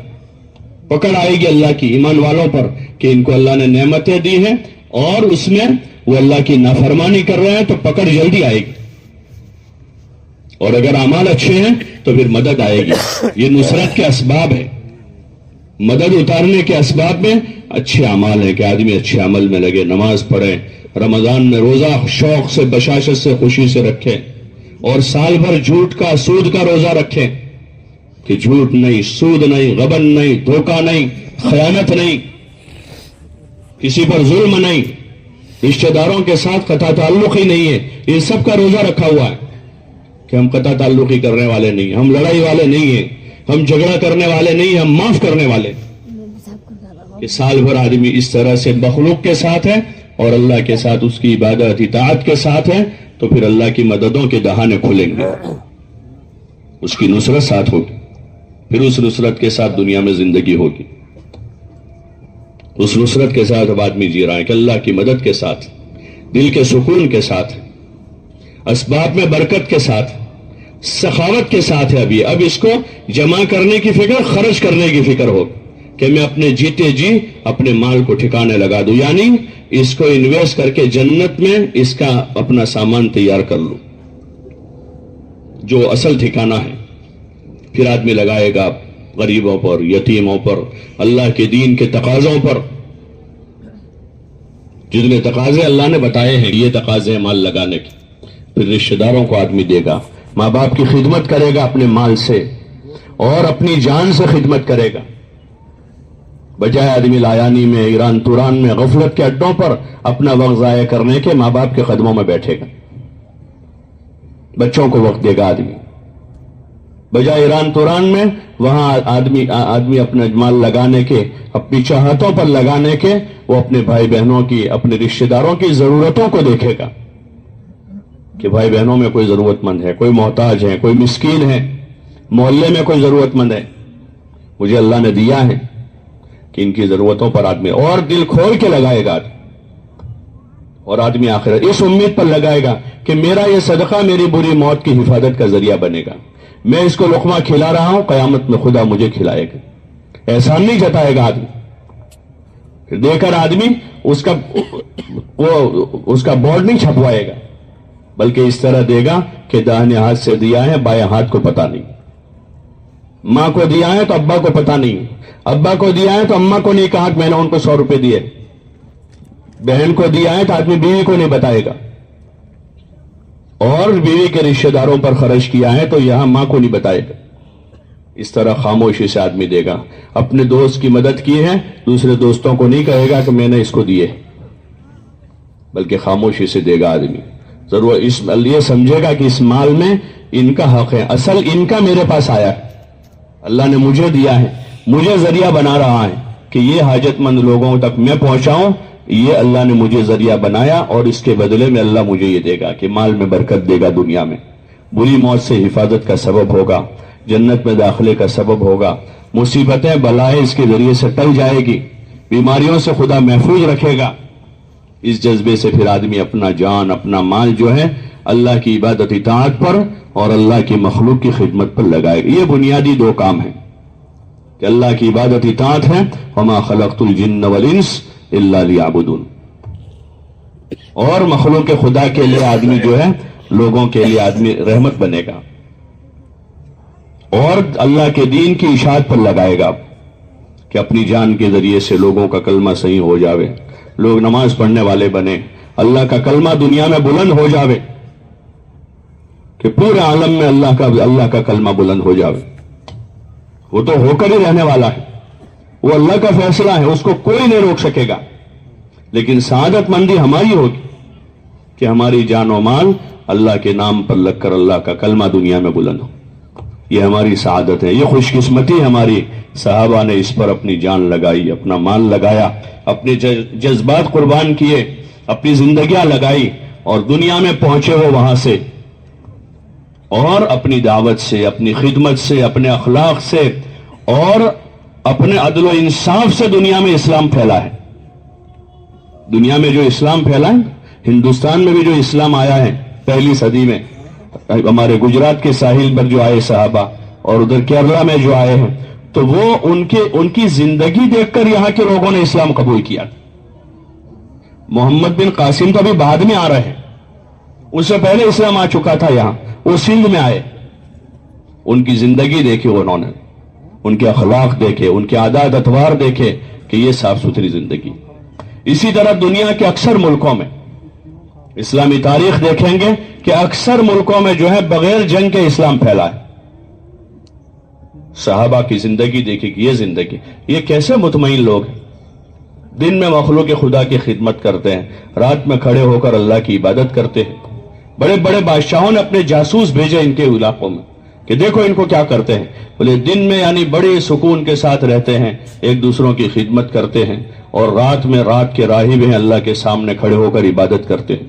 پکڑ آئے گی اللہ کی ایمان والوں پر کہ ان کو اللہ نے نعمتیں دی ہیں اور اس میں وہ اللہ کی نافرمانی کر رہے ہیں، تو پکڑ جلدی آئے گی. اور اگر اعمال اچھے ہیں تو پھر مدد آئے گی. یہ نصرت کے اسباب ہے، مدد اتارنے کے اسباب میں اچھے اعمال ہیں کہ آدمی اچھے عمل میں لگے، نماز پڑھے، رمضان میں روزہ شوق سے، بشاشت سے، خوشی سے رکھے، اور سال بھر جھوٹ کا، سود کا روزہ رکھے کہ جھوٹ نہیں، سود نہیں، غبن نہیں، دھوکہ نہیں، خیانت نہیں، کسی پر ظلم نہیں، رشتہ داروں کے ساتھ قطع تعلق ہی نہیں ہے. یہ سب کا روزہ رکھا ہوا ہے کہ ہم قطع تعلقی کرنے والے نہیں، ہم لڑائی والے نہیں ہیں، ہم جھگڑا کرنے والے نہیں، ہم معاف کرنے والے. کہ سال بھر آدمی اس طرح سے مخلوق کے ساتھ ہے اور اللہ کے ساتھ اس کی عبادت اطاعت کے ساتھ ہے، تو پھر اللہ کی مددوں کے دہانے کھلیں گے، اس کی نصرت ساتھ ہوگی، پھر اس نصرت کے ساتھ دنیا میں زندگی ہوگی. اس نصرت کے ساتھ اب آدمی جی رہا ہے کہ اللہ کی مدد کے ساتھ، دل کے سکون کے ساتھ، اسباب میں برکت کے ساتھ، سخاوت کے ساتھ ہے. اب اس کو جمع کرنے کی فکر، خرچ کرنے کی فکر ہو کہ میں اپنے جیتے جی اپنے مال کو ٹھکانے لگا دوں، یعنی اس کو انویسٹ کر کے جنت میں اس کا اپنا سامان تیار کر لوں، جو اصل ٹھکانہ ہے. پھر آدمی لگائے گا غریبوں پر، یتیموں پر، اللہ کے دین کے تقاضوں پر. جتنے تقاضے اللہ نے بتائے ہیں یہ تقاضے مال لگانے کے. پھر رشتہ داروں کو آدمی دے گا، ماں باپ کی خدمت کرے گا اپنے مال سے اور اپنی جان سے خدمت کرے گا، بجائے آدمی لایانی میں، ایران توران میں، غفلت کے اڈوں پر اپنا وقت ضائع کرنے کے ماں باپ کے قدموں میں بیٹھے گا. بچوں کو وقت دے گا آدمی، بجائے ایران توران میں وہاں آدمی اپنا مال لگانے کے، اپنی چاہتوں پر لگانے کے، وہ اپنے بھائی بہنوں کی، اپنے رشتہ داروں کی ضرورتوں کو دیکھے گا کہ بھائی بہنوں میں کوئی ضرورت مند ہے، کوئی محتاج ہے، کوئی مسکین ہے، محلے میں کوئی ضرورت مند ہے، مجھے اللہ نے دیا ہے کہ ان کی ضرورتوں پر آدمی اور دل کھول کے لگائے گا. اور آدمی آخرت اس امید پر لگائے گا کہ میرا یہ صدقہ میری بری موت کی حفاظت کا ذریعہ بنے گا، میں اس کو لقمہ کھلا رہا ہوں، قیامت میں خدا مجھے کھلائے گا. احسان نہیں جتائے گا آدمی. پھر دے کر آدمی اس کا بورڈ نہیں چھپوائے گا، بلکہ اس طرح دے گا کہ داہنے ہاتھ سے دیا ہے، بائیں ہاتھ کو پتہ نہیں. ماں کو دیا ہے تو ابا کو پتہ نہیں، ابا کو دیا ہے تو اماں کو نہیں کہا کہ میں نے ان کو 100 روپے دیے. بہن کو دیا ہے تو آدمی بیوی کو نہیں بتائے گا، اور بیوی کے رشتہ داروں پر خرچ کیا ہے تو یہاں ماں کو نہیں بتائے گا. اس طرح خاموشی سے آدمی دے گا. اپنے دوست کی مدد کی ہے، دوسرے دوستوں کو نہیں کہے گا کہ میں نے اس کو دیے، بلکہ خاموشی سے دے گا آدمی. ضرور یہ سمجھے گا کہ اس مال میں ان کا حق ہے، اصل ان کا میرے پاس آیا ہے، اللہ نے مجھے دیا ہے، مجھے ذریعہ بنا رہا ہے کہ یہ حاجت مند لوگوں تک میں پہنچاؤں. یہ اللہ نے مجھے ذریعہ بنایا اور اس کے بدلے میں اللہ مجھے یہ دے گا کہ مال میں برکت دے گا، دنیا میں بری موت سے حفاظت کا سبب ہوگا، جنت میں داخلے کا سبب ہوگا، مصیبتیں بلائیں اس کے ذریعے سے ٹل جائے گی، بیماریوں سے خدا محفوظ رکھے گا. اس جذبے سے پھر آدمی اپنا جان، اپنا مال جو ہے اللہ کی عبادت اطاعت پر اور اللہ کی مخلوق کی خدمت پر لگائے گا. یہ بنیادی 2 کام ہیں کہ اللہ کی عبادت اطاعت ہے، وما خلقت الجن والانس الا لیعبدون، اور مخلوق خدا کے لیے آدمی جو ہے، لوگوں کے لیے آدمی رحمت بنے گا اور اللہ کے دین کی اشاعت پر لگائے گا کہ اپنی جان کے ذریعے سے لوگوں کا کلمہ صحیح ہو جاوے، لوگ نماز پڑھنے والے بنے، اللہ کا کلمہ دنیا میں بلند ہو جاوے، کہ پورے عالم میں اللہ کا کلمہ بلند ہو جاوے. وہ تو ہو کر ہی رہنے والا ہے، وہ اللہ کا فیصلہ ہے، اس کو کوئی نہیں روک سکے گا. لیکن سعادت مندی ہماری ہوگی کہ ہماری جان و مال اللہ کے نام پر لگ کر اللہ کا کلمہ دنیا میں بلند ہو. یہ ہماری سعادت ہے، یہ خوش قسمتی ہماری. صحابہ نے اس پر اپنی جان لگائی، اپنا مال لگایا، اپنے جذبات قربان کیے، اپنی زندگیاں لگائی اور دنیا میں پہنچے وہ وہاں سے اور اپنی دعوت سے، اپنی خدمت سے، اپنے اخلاق سے اور اپنے عدل و انصاف سے دنیا میں اسلام پھیلا ہے۔ دنیا میں جو اسلام پھیلا ہے، ہندوستان میں بھی جو اسلام آیا ہے پہلی صدی میں، ہمارے گجرات کے ساحل پر جو آئے صحابہ اور ادھر کیرلا میں جو آئے ہیں، تو وہ ان کی زندگی دیکھ کر یہاں کے لوگوں نے اسلام قبول کیا۔ محمد بن قاسم تو ابھی بعد میں آ رہے ہیں، اس سے پہلے اسلام آ چکا تھا یہاں، وہ سندھ میں آئے، ان کی زندگی دیکھی انہوں نے، ان کے اخلاق دیکھے، ان کے عادات اطوار دیکھے کہ یہ صاف ستھری زندگی۔ اسی طرح دنیا کے اکثر ملکوں میں اسلامی تاریخ دیکھیں گے کہ اکثر ملکوں میں جو ہے بغیر جنگ کے اسلام پھیلا ہے۔ صحابہ کی زندگی دیکھی کہ یہ زندگی، یہ کیسے مطمئن لوگ ہیں، دن میں مخلوق خدا کی خدمت کرتے ہیں، رات میں کھڑے ہو کر اللہ کی عبادت کرتے ہیں۔ بڑے بڑے بادشاہوں نے اپنے جاسوس بھیجے ان کے علاقوں میں کہ دیکھو ان کو کیا کرتے ہیں، بولے دن میں یعنی بڑے سکون کے ساتھ رہتے ہیں، ایک دوسروں کی خدمت کرتے ہیں، اور رات میں رات کے راہب ہیں، اللہ کے سامنے کھڑے ہو کر عبادت کرتے ہیں،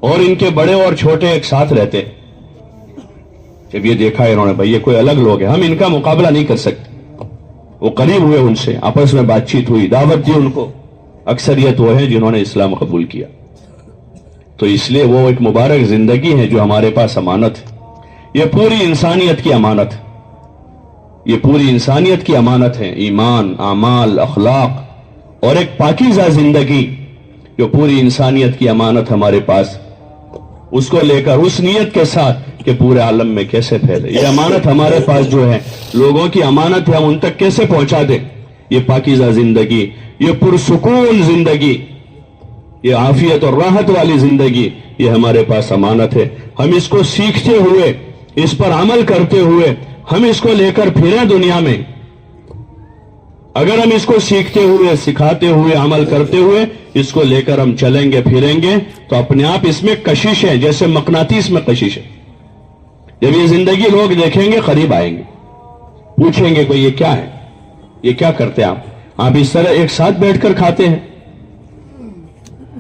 اور ان کے بڑے اور چھوٹے ایک ساتھ رہتے ہیں۔ جب یہ دیکھا انہوں نے، بھائی یہ کوئی الگ لوگ ہیں، ہم ان کا مقابلہ نہیں کر سکتے۔ وہ قریب ہوئے ان سے، آپس میں بات چیت ہوئی، دعوت دی ان کو۔ اکثریت وہ ہیں جنہوں نے اسلام قبول کیا۔ تو اس لیے وہ ایک مبارک زندگی ہے جو ہمارے پاس امانت ہے، یہ پوری انسانیت کی امانت ہے، یہ پوری انسانیت کی امانت ہے، ایمان، اعمال، اخلاق اور ایک پاکیزہ زندگی جو پوری انسانیت کی امانت ہمارے پاس، اس کو لے کر اس نیت کے ساتھ کہ پورے عالم میں کیسے پھیلے، یہ امانت ہمارے پاس جو ہے، لوگوں کی امانت ہے، ہم ان تک کیسے پہنچا دیں۔ یہ پاکیزہ زندگی، یہ پرسکون زندگی، یہ عافیت اور راحت والی زندگی، یہ ہمارے پاس امانت ہے۔ ہم اس کو سیکھتے ہوئے، اس پر عمل کرتے ہوئے، ہم اس کو لے کر پھریں دنیا میں۔ اگر ہم اس کو سیکھتے ہوئے، سکھاتے ہوئے، عمل کرتے ہوئے اس کو لے کر ہم چلیں گے پھریں گے تو اپنے آپ اس میں کشش ہے، جیسے مقناطیس میں کشش ہے۔ جب یہ زندگی لوگ دیکھیں گے قریب آئیں گے، پوچھیں گے کوئی یہ کیا ہے، یہ کیا کرتے ہیں آپ اس طرح ایک ساتھ بیٹھ کر کھاتے ہیں،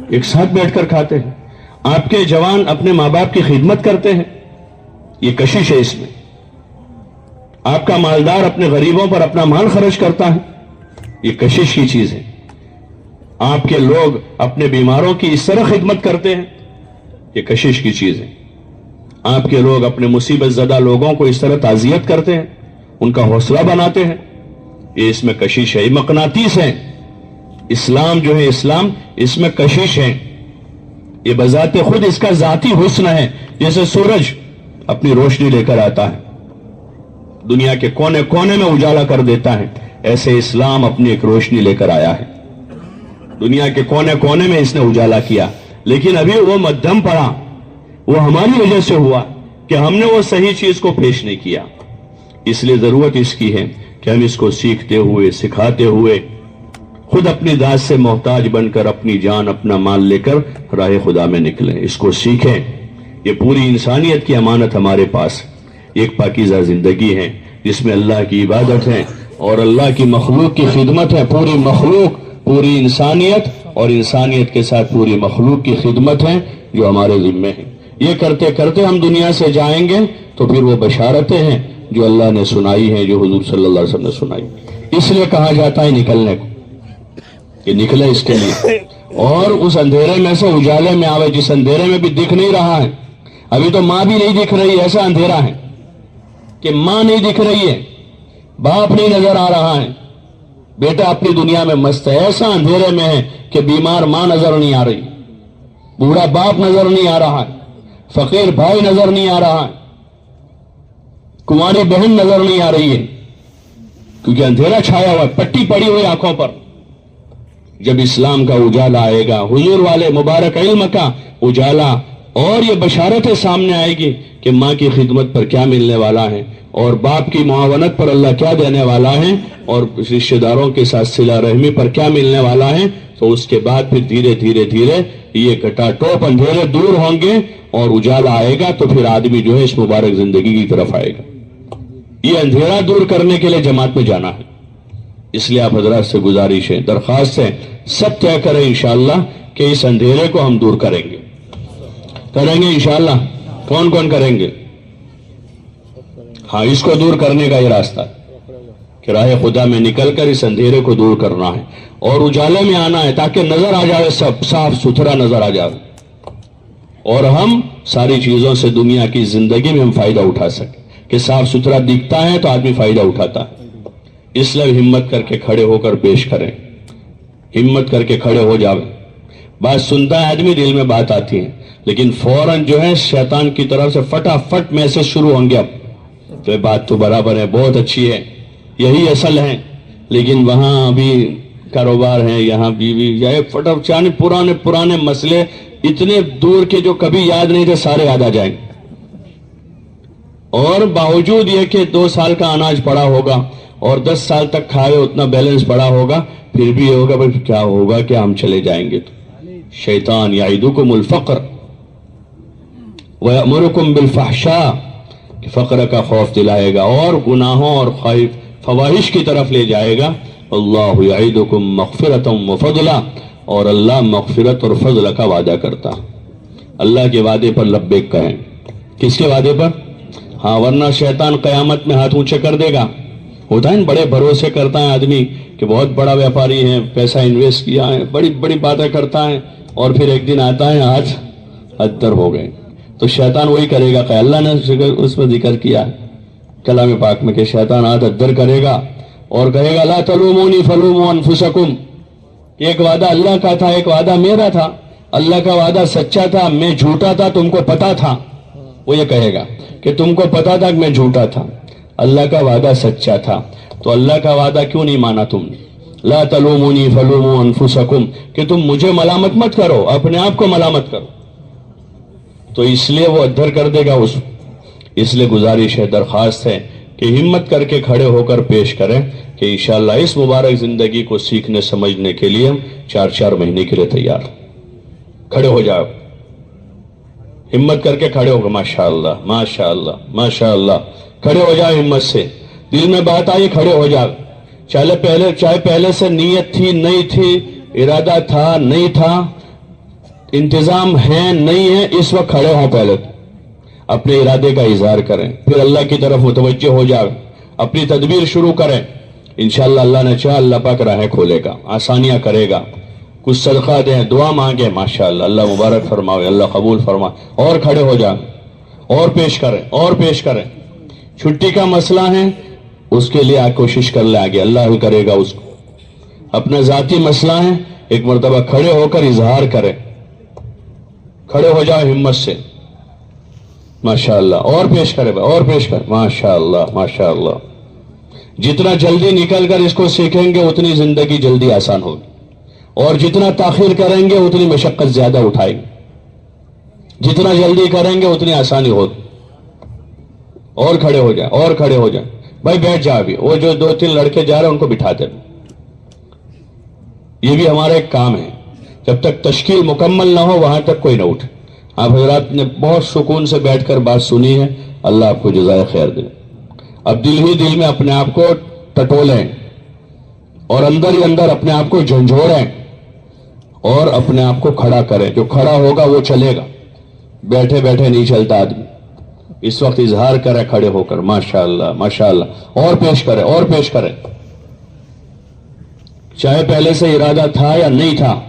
ایک ساتھ بیٹھ کر کھاتے ہیں، آپ کے جوان اپنے ماں باپ کی خدمت کرتے ہیں، یہ کشش ہے اس میں۔ آپ کا مالدار اپنے غریبوں پر اپنا مال خرچ کرتا ہے، یہ کشش کی چیز ہے۔ آپ کے لوگ اپنے بیماروں کی اس طرح خدمت کرتے ہیں، یہ کشش کی چیز ہے۔ آپ کے لوگ اپنے مصیبت زدہ لوگوں کو اس طرح تعزیت کرتے ہیں، ان کا حوصلہ بناتے ہیں، یہ اس میں کشش ہے، یہ مقناطیس ہے۔ اسلام جو ہے، اسلام اس میں کشش ہے، یہ بذات خود اس کا ذاتی حسن ہے۔ جیسے سورج اپنی روشنی لے کر آتا ہے، دنیا کے کونے کونے میں اجالا کر دیتا ہے، ایسے اسلام اپنی ایک روشنی لے کر آیا ہے، دنیا کے کونے کونے میں اس نے اجالا کیا۔ لیکن ابھی وہ مدھم پڑا، وہ ہماری وجہ سے ہوا کہ ہم نے وہ صحیح چیز کو پیش نہیں کیا۔ اس لیے ضرورت اس کی ہے کہ ہم اس کو سیکھتے ہوئے، سکھاتے ہوئے، خود اپنی ذات سے محتاج بن کر اپنی جان، اپنا مال لے کر راہ خدا میں نکلیں، اس کو سیکھیں۔ یہ پوری انسانیت کی امانت ہمارے پاس ایک پاکیزہ زندگی ہے جس میں اللہ کی عبادت ہے اور اللہ کی مخلوق کی خدمت ہے۔ پوری مخلوق، پوری انسانیت اور انسانیت کے ساتھ پوری مخلوق کی خدمت ہے جو ہمارے ذمے ہے۔ یہ کرتے کرتے ہم دنیا سے جائیں گے تو پھر وہ بشارتیں ہیں جو اللہ نے سنائی ہیں، جو حضور صلی اللہ علیہ وسلم نے سنائی۔ اس لیے کہا جاتا ہے نکلنے کو، کہ نکلے اس کے لیے، اور اس اندھیرے میں سے اجالے میں آوے، جس اندھیرے میں بھی دکھ نہیں رہا ہے، ابھی تو ماں بھی نہیں دکھ رہی، ایسا اندھیرا ہے کہ ماں نہیں دکھ رہی ہے، باپ نہیں نظر آ رہا ہے، بیٹا اپنی دنیا میں مست ہے، ایسا اندھیرے میں ہے کہ بیمار ماں نظر نہیں آ رہی، بوڑھا باپ نظر نہیں آ رہا ہے، فقیر بھائی نظر نہیں آ رہا ہے، کنواری بہن نظر نہیں آ رہی ہے، کیونکہ اندھیرا چھایا ہوا ہے، پٹی پڑی ہوئی آنکھوں پر۔ جب اسلام کا اجالا آئے گا، حضور والے مبارک علم کا اجالا، اور یہ بشارتیں سامنے آئے گی کہ ماں کی خدمت پر کیا ملنے والا ہے، اور باپ کی معاونت پر اللہ کیا دینے والا ہے، اور رشتہ داروں کے ساتھ صلہ رحمی پر کیا ملنے والا ہے، تو اس کے بعد پھر دھیرے دھیرے دھیرے یہ گھٹا ٹوپ اندھیرے دور ہوں گے اور اجالا آئے گا، تو پھر آدمی جو ہے اس مبارک زندگی کی طرف آئے گا۔ یہ اندھیرا دور کرنے کے لیے جماعت میں جانا ہے۔ اس لیے آپ حضرات سے گزارش ہے، درخواست ہے، سب طے کریں انشاءاللہ کہ اس اندھیرے کو ہم دور کریں گے انشاءاللہ۔ کون کون کریں گے؟ ہاں اس کو دور کرنے کا یہ راستہ کہ راہ خدا میں نکل کر اس اندھیرے کو دور کرنا ہے اور اجالے میں آنا ہے تاکہ نظر آ جائے، سب صاف ستھرا نظر آ جائے اور ہم ساری چیزوں سے دنیا کی زندگی میں ہم فائدہ اٹھا سکیں کہ صاف ستھرا دکھتا ہے تو آدمی فائدہ اٹھاتا ہے۔ اس لیے ہمت کر کے کھڑے ہو کر پیش کریں، ہمت کر کے کھڑے ہو جاوے۔ بات سنتا ہے آدمی، دل میں بات آتی ہے لیکن فوراً جو ہے شیطان کی طرف سے فٹافٹ میسج شروع ہوں گے، اب تو یہ بات تو برابر ہے، بہت اچھی ہے، یہی اصل ہے، لیکن وہاں ابھی کاروبار ہے، یہاں بیوی، یا فٹافٹ پرانے مسئلے اتنے دور کے جو کبھی یاد نہیں تھے سارے یاد آ جائیں، اور باوجود یہ کہ 2 سال کا اناج پڑا ہوگا اور 10 سال تک کھائے اتنا بیلنس پڑا ہوگا، پھر بھی یہ ہوگا بھائی کیا ہوگا کہ ہم چلے جائیں گے۔ تو شیطان یعدکم الفقر ویأمرکم بالفحشاء، فقر کا خوف دلائے گا اور گناہوں اور فواحش کی طرف لے جائے گا۔ اللہ یعدکم مغفرۃ وفضلا، اور اللہ مغفرت اور فضل کا وعدہ کرتا۔ اللہ کے وعدے پر لبیک کہیں۔ کس کے وعدے پر؟ ہاں، ورنہ شیطان قیامت میں ہاتھ اونچے کر دے گا۔ ہوتا ہے بڑے بھروسے کرتا ہے آدمی کہ بہت بڑا ویپاری ہے، پیسہ انویسٹ کیا ہے، بڑی بڑی باتیں کرتا ہے، اور پھر ایک دن آتا ہے آج ادر ہو گئے۔ تو شیطان وہی کرے گا کہ اللہ نے اس میں ذکر کیا کلام پاک میں کہ شیطان آج ادر کرے گا اور کہے گا لا تلومونی فلوموا انفسکم، ایک وعدہ اللہ کا تھا، ایک وعدہ میرا تھا، اللہ کا وعدہ سچا تھا، میں جھوٹا تھا، تم کو پتا تھا۔ وہ یہ کہے گا کہ تم کو پتا تھا کہ میں جھوٹا تھا، اللہ کا وعدہ سچا تھا، تو اللہ کا وعدہ کیوں نہیں مانا تم نے؟ لا تلومونی فلوموا انفسکم، کہ تم مجھے ملامت مت کرو، اپنے آپ کو ملامت کرو۔ تو اس لیے وہ ادھر کر دے گا اس لیے گزارش ہے، درخواست ہے کہ ہمت کر کے کھڑے ہو کر پیش کریں کہ انشاءاللہ اس مبارک زندگی کو سیکھنے سمجھنے کے لیے 4 مہینے کے لیے تیار۔ کھڑے ہو جاؤ، ہمت کر کے کھڑے ہو گا، ماشاءاللہ ماشاءاللہ ماشاءاللہ، کھڑے ہو جاؤ ہمت سے، دل میں بات آئی کھڑے ہو جاؤ، چاہے پہلے سے نیت تھی نہیں تھی، ارادہ تھا نہیں تھا، انتظام ہے نہیں ہے، اس وقت کھڑے ہوں، پہلے اپنے ارادے کا اظہار کریں، پھر اللہ کی طرف متوجہ ہو جاؤ، اپنی تدبیر شروع کریں۔ انشاءاللہ اللہ نے چاہا اللہ پاک راہیں کھولے گا، آسانیاں کرے گا، کچھ صدقہ دیں، دعا مانگیں، ماشاءاللہ اللہ مبارک فرماوے، اللہ قبول فرمائے، اور کھڑے ہو جائیں اور پیش کریں اور پیش کریں۔ چھٹی کا مسئلہ ہے، اس کے لیے آپ کوشش کر لیں آگے، اللہ حل کرے گا اس کو۔ اپنا ذاتی مسئلہ ہے، ایک مرتبہ کھڑے ہو کر اظہار کریں، کھڑے ہو جاؤ ہمت سے، ماشاءاللہ، اور پیش کرے اور پیش کر، ماشاءاللہ ماشاءاللہ۔ جتنا جلدی نکل کر اس کو سیکھیں گے اتنی زندگی جلدی آسان ہوگی، اور جتنا تاخیر کریں گے اتنی مشقت زیادہ اٹھائیں گے، جتنا جلدی کریں گے اتنی آسانی ہوگی۔ اور کھڑے ہو جائیں اور کھڑے ہو جائیں، بھائی بیٹھ جا، ابھی وہ جو 2-3 لڑکے جا رہے ہیں ان کو بٹھا دیں، یہ بھی ہمارا ایک کام ہے، جب تک تشکیل مکمل نہ ہو وہاں تک کوئی نہ اٹھے۔ آپ حضرات نے بہت سکون سے بیٹھ کر بات سنی ہے، اللہ آپ کو جزائے خیر دے۔ اب دل ہی دل میں اپنے آپ کو ٹٹولیں اور اندر ہی اندر اپنے آپ کو جھنجھوڑیں اور اپنے آپ کو کھڑا کریں، جو کھڑا ہوگا وہ چلے گا، بیٹھے بیٹھے نہیں چلتا آدمی۔ اس وقت اظہار کریں کھڑے ہو کر، ماشاءاللہ ماشاءاللہ، اور پیش کریں اور پیش کریں، چاہے پہلے سے ارادہ تھا یا نہیں تھا،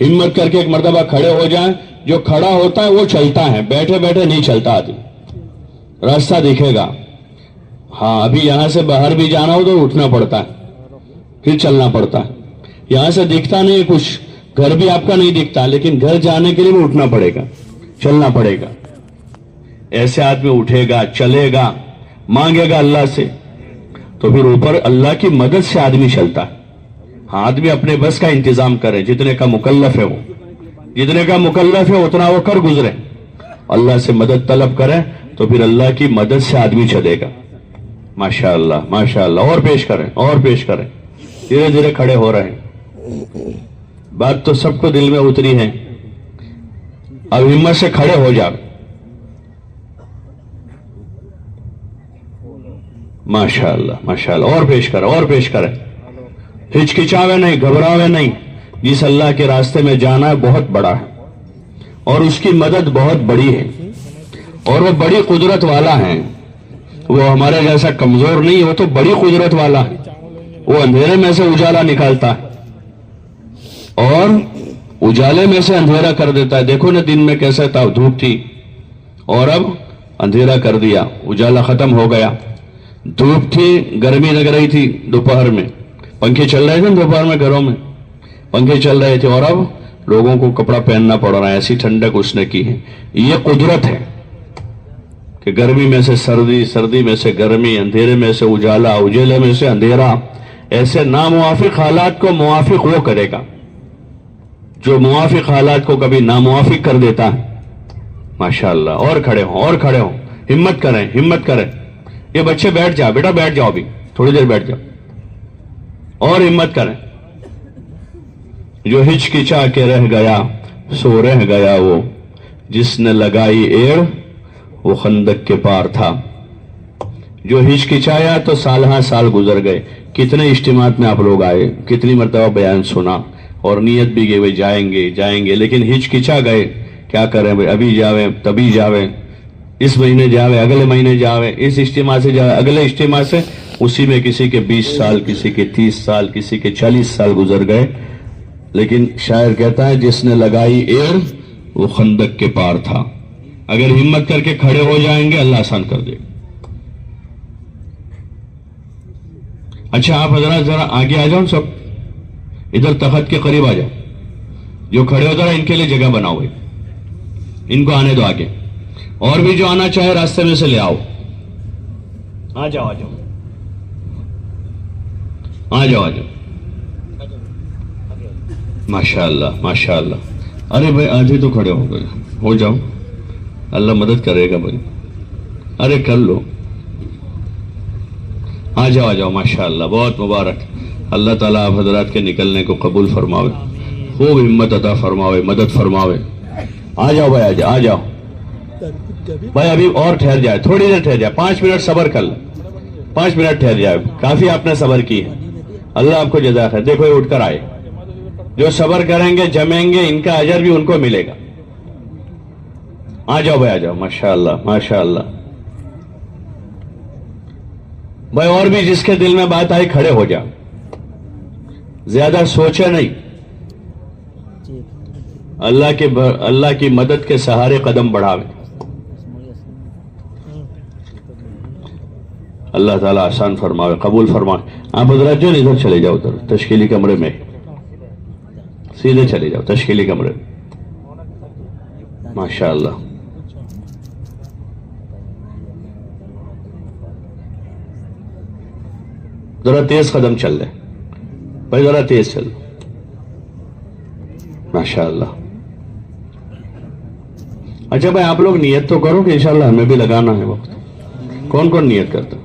ہمت کر کے ایک مرتبہ کھڑے ہو جائیں۔ جو کھڑا ہوتا ہے وہ چلتا ہے، بیٹھے بیٹھے نہیں چلتا آدمی، راستہ دکھے گا۔ ہاں، ابھی یہاں سے باہر بھی جانا ہو تو اٹھنا پڑتا ہے، پھر چلنا پڑتا ہے، یہاں سے دکھتا نہیں کچھ، گھر بھی آپ کا نہیں دکھتا، لیکن گھر جانے کے لیے بھی اٹھنا پڑے گا، چلنا پڑے گا۔ ایسے آدمی اٹھے گا، چلے گا، مانگے گا اللہ سے، تو پھر اوپر اللہ کی مدد سے آدمی چلتا ہے۔ ہاں، آدمی اپنے بس کا انتظام کرے، جتنے کا مکلف ہے وہ، جتنے کا مکلف ہے اتنا وہ کر گزرے، اللہ سے مدد طلب کرے تو پھر اللہ کی مدد سے آدمی چلے گا، ماشاءاللہ ماشاءاللہ۔ اور پیش کریں اور پیش کریں، دھیرے دھیرے کھڑے ہو رہے ہیں، بات تو سب کو دل میں اتری ہے، اب ہمت سے کھڑے ہو جاؤ، ماشاءاللہ ماشاءاللہ، اور پیش کریں اور پیش کریں، ہچکچاوے نہیں، گھبراوے نہیں۔ جس اللہ کے راستے میں جانا ہے بہت بڑا ہے اور اس کی مدد بہت بڑی ہے اور وہ بڑی قدرت والا ہے، وہ ہمارے جیسا کمزور نہیں، وہ تو بڑی قدرت والا ہے، وہ اندھیرے میں سے اجالا نکالتا ہے اور اجالے میں سے اندھیرا کر دیتا ہے. دیکھو نا دن میں کیسا تھا، دھوپ تھی اور اب اندھیرا کر دیا، اجالا ختم ہو گیا. دھوپ تھی، گرمی لگ رہی تھی دوپہر میں، پنکھے چل رہے تھے دوپہر میں، گھروں میں پنکھے چل رہے تھے، اور اب لوگوں کو کپڑا پہننا پڑ رہا ہے. ایسی ٹھنڈک اس نے کی ہے. یہ قدرت ہے کہ گرمی میں سے سردی، سردی میں سے گرمی، اندھیرے میں سے اجالا، اجالے میں سے اندھیرا. ایسے ناموافق حالات کو موافق وہ کرے گا جو موافق حالات کو کبھی ناموافق کر دیتا ہے. ماشاءاللہ. اور کھڑے ہوں، اور کھڑے ہوں، ہمت کریں، ہمت کریں. یہ بچے بیٹھ جاؤ، بیٹا بیٹھ جاؤ، ابھی تھوڑی دیر بیٹھ جاؤ اور ہمت کریں. جو ہچکچا کے رہ گیا سو رہ گیا وہ، جس نے لگائی ایڑ وہ خندق کے پار تھا. جو ہچکچایا تو سال ہاں سال گزر گئے. کتنے اجتماعات میں آپ لوگ آئے، کتنی مرتبہ بیان سنا اور نیت بھی گئے جائیں گے جائیں گے، لیکن ہچکچا گئے. کیا کریں بھائی، ابھی جاویں تبھی جاویں، اس مہینے جاویں اگلے مہینے جاویں، اس اجتماع سے جاویں اگلے اجتماع سے. اسی میں کسی کے 20 سال، کسی کے 30 سال، کسی کے 40 سال گزر گئے. لیکن شاعر کہتا ہے جس نے لگائی ایڑ وہ خندق کے پار تھا. اگر ہمت کر کے کھڑے ہو جائیں گے اللہ آسان کر دے. اچھا آپ حضرات ذرا آگے آ جاؤ، سب ادھر تخت کے قریب آ جاؤ. جو کھڑے ہو ذرا ان کے لیے جگہ بناؤ، ان کو آنے دو آگے. اور بھی جو آنا چاہے راستے میں سے لے آؤ. آ جاؤ آ جاؤ آ جاؤ آ جاؤ. ماشاء اللہ ماشاء اللہ. ارے بھائی آدھے تو کھڑے ہو گئے، ہو جاؤ، اللہ مدد کرے گا بھائی. ارے کر لو، آ جاؤ آ جاؤ. ماشاء اللہ، بہت مبارک. اللہ تعالیٰ آپ حضرات کے نکلنے کو قبول فرماوے، خوب ہمت عطا فرماوے، مدد فرماوے. آ جاؤ بھائی، آ جاؤ آ جاؤ بھائی. ابھی اور ٹھہر جائے، تھوڑی دیر ٹھہر جائے، 5 منٹ صبر کر لیں، 5 منٹ ٹھہر جائے. کافی آپ نے صبر کی ہے، اللہ آپ کو جزا خیر. دیکھو یہ اٹھ کر آئے. جو صبر کریں گے جمیں گے، ان کا اجر بھی ان کو ملے گا. آ جاؤ بھائی آ جاؤ. ماشاء اللہ ماشاء اللہ بھائی. اور بھی جس کے دل میں بات آئی کھڑے ہو جا، زیادہ سوچے نہیں. اللہ کی مدد کے سہارے قدم بڑھاوے. اللہ تعالیٰ آسان فرماوے، قبول فرمائے. آپ حضرات جو ادھر چلے جاؤ، ادھر تشکیلی کمرے میں سیدھے چلے جاؤ تشکیلی کمرے میں. ماشاء اللہ. ذرا تیز قدم چل رہے بھائی، ذرا تیز چل. ماشاء اللہ. اچھا بھائی آپ لوگ نیت تو کرو کہ انشاءاللہ ہمیں بھی لگانا ہے وقت. کون کون نیت کرتا؟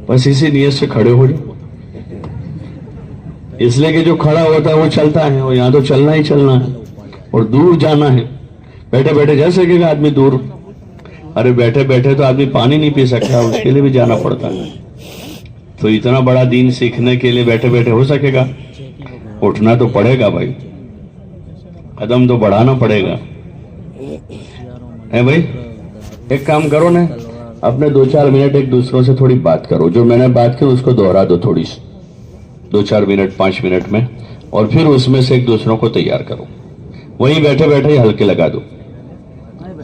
بس اسی نیت سے کھڑے ہو جاؤ. اس لیے کہ جو کھڑا ہوتا ہے وہ چلتا ہے، اور یہاں تو چلنا ہی چلنا ہے اور دور جانا ہے. بیٹھے بیٹھے جا سکے گا آدمی دور؟ ارے بیٹھے بیٹھے تو آدمی پانی نہیں پی سکتا، اس کے لیے بھی جانا پڑتا ہے. تو اتنا بڑا دین سیکھنے کے لیے بیٹھے بیٹھے ہو سکے گا؟ اٹھنا تو پڑے گا بھائی، قدم تو بڑھانا پڑے گا. بھائی ایک کام کرو نا، اپنے 2-4 منٹ ایک دوسروں سے تھوڑی بات کرو. جو میں نے بات کی اس کو دوہرا دو تھوڑی سی، 2-4 منٹ 5 منٹ میں، اور پھر اس میں سے ایک دوسروں کو تیار کرو. وہیں بیٹھے بیٹھے ہی ہلکے لگا دو.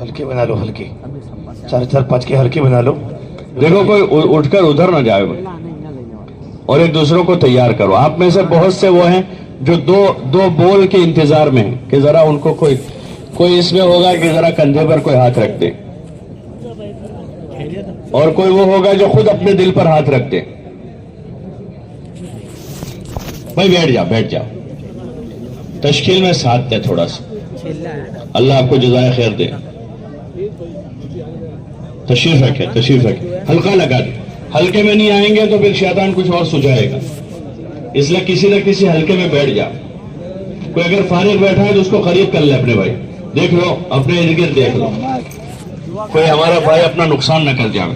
ہلکے بنا لو، ہلکے 4-4-5 کے ہلکے بنا لو. دیکھو کوئی اٹھ کر ادھر نہ جائے بھائی. اور ایک دوسروں کو تیار کرو. آپ میں سے بہت سے وہ ہیں جو دو بول کے انتظار میں ہیں کہ ذرا ان کو کوئی اس میں ہوگا کہ ذرا کندھے پر کوئی ہاتھ رکھ دے، اور کوئی وہ ہوگا جو خود اپنے دل پر ہاتھ رکھ دے. بھائی بیٹھ جاؤ بیٹھ جاؤ. تشکیل میں ساتھ دے تھوڑا سا. اللہ آپ کو جزائے خیر دے. تشریف رکھے تشریف رکھے. ہلکا لگا دے. ہلکے میں نہیں آئیں گے تو پھر شیطان کچھ اور سجائے گا. اس لیے کسی نہ کسی ہلکے میں بیٹھ جا. کوئی اگر فارغ بیٹھا ہے تو اس کو قریب کر لے اپنے بھائی. دیکھ لو اپنے ارد گرد دیکھ لو، کوئی ہمارا بھائی اپنا نقصان نہ کر جائے.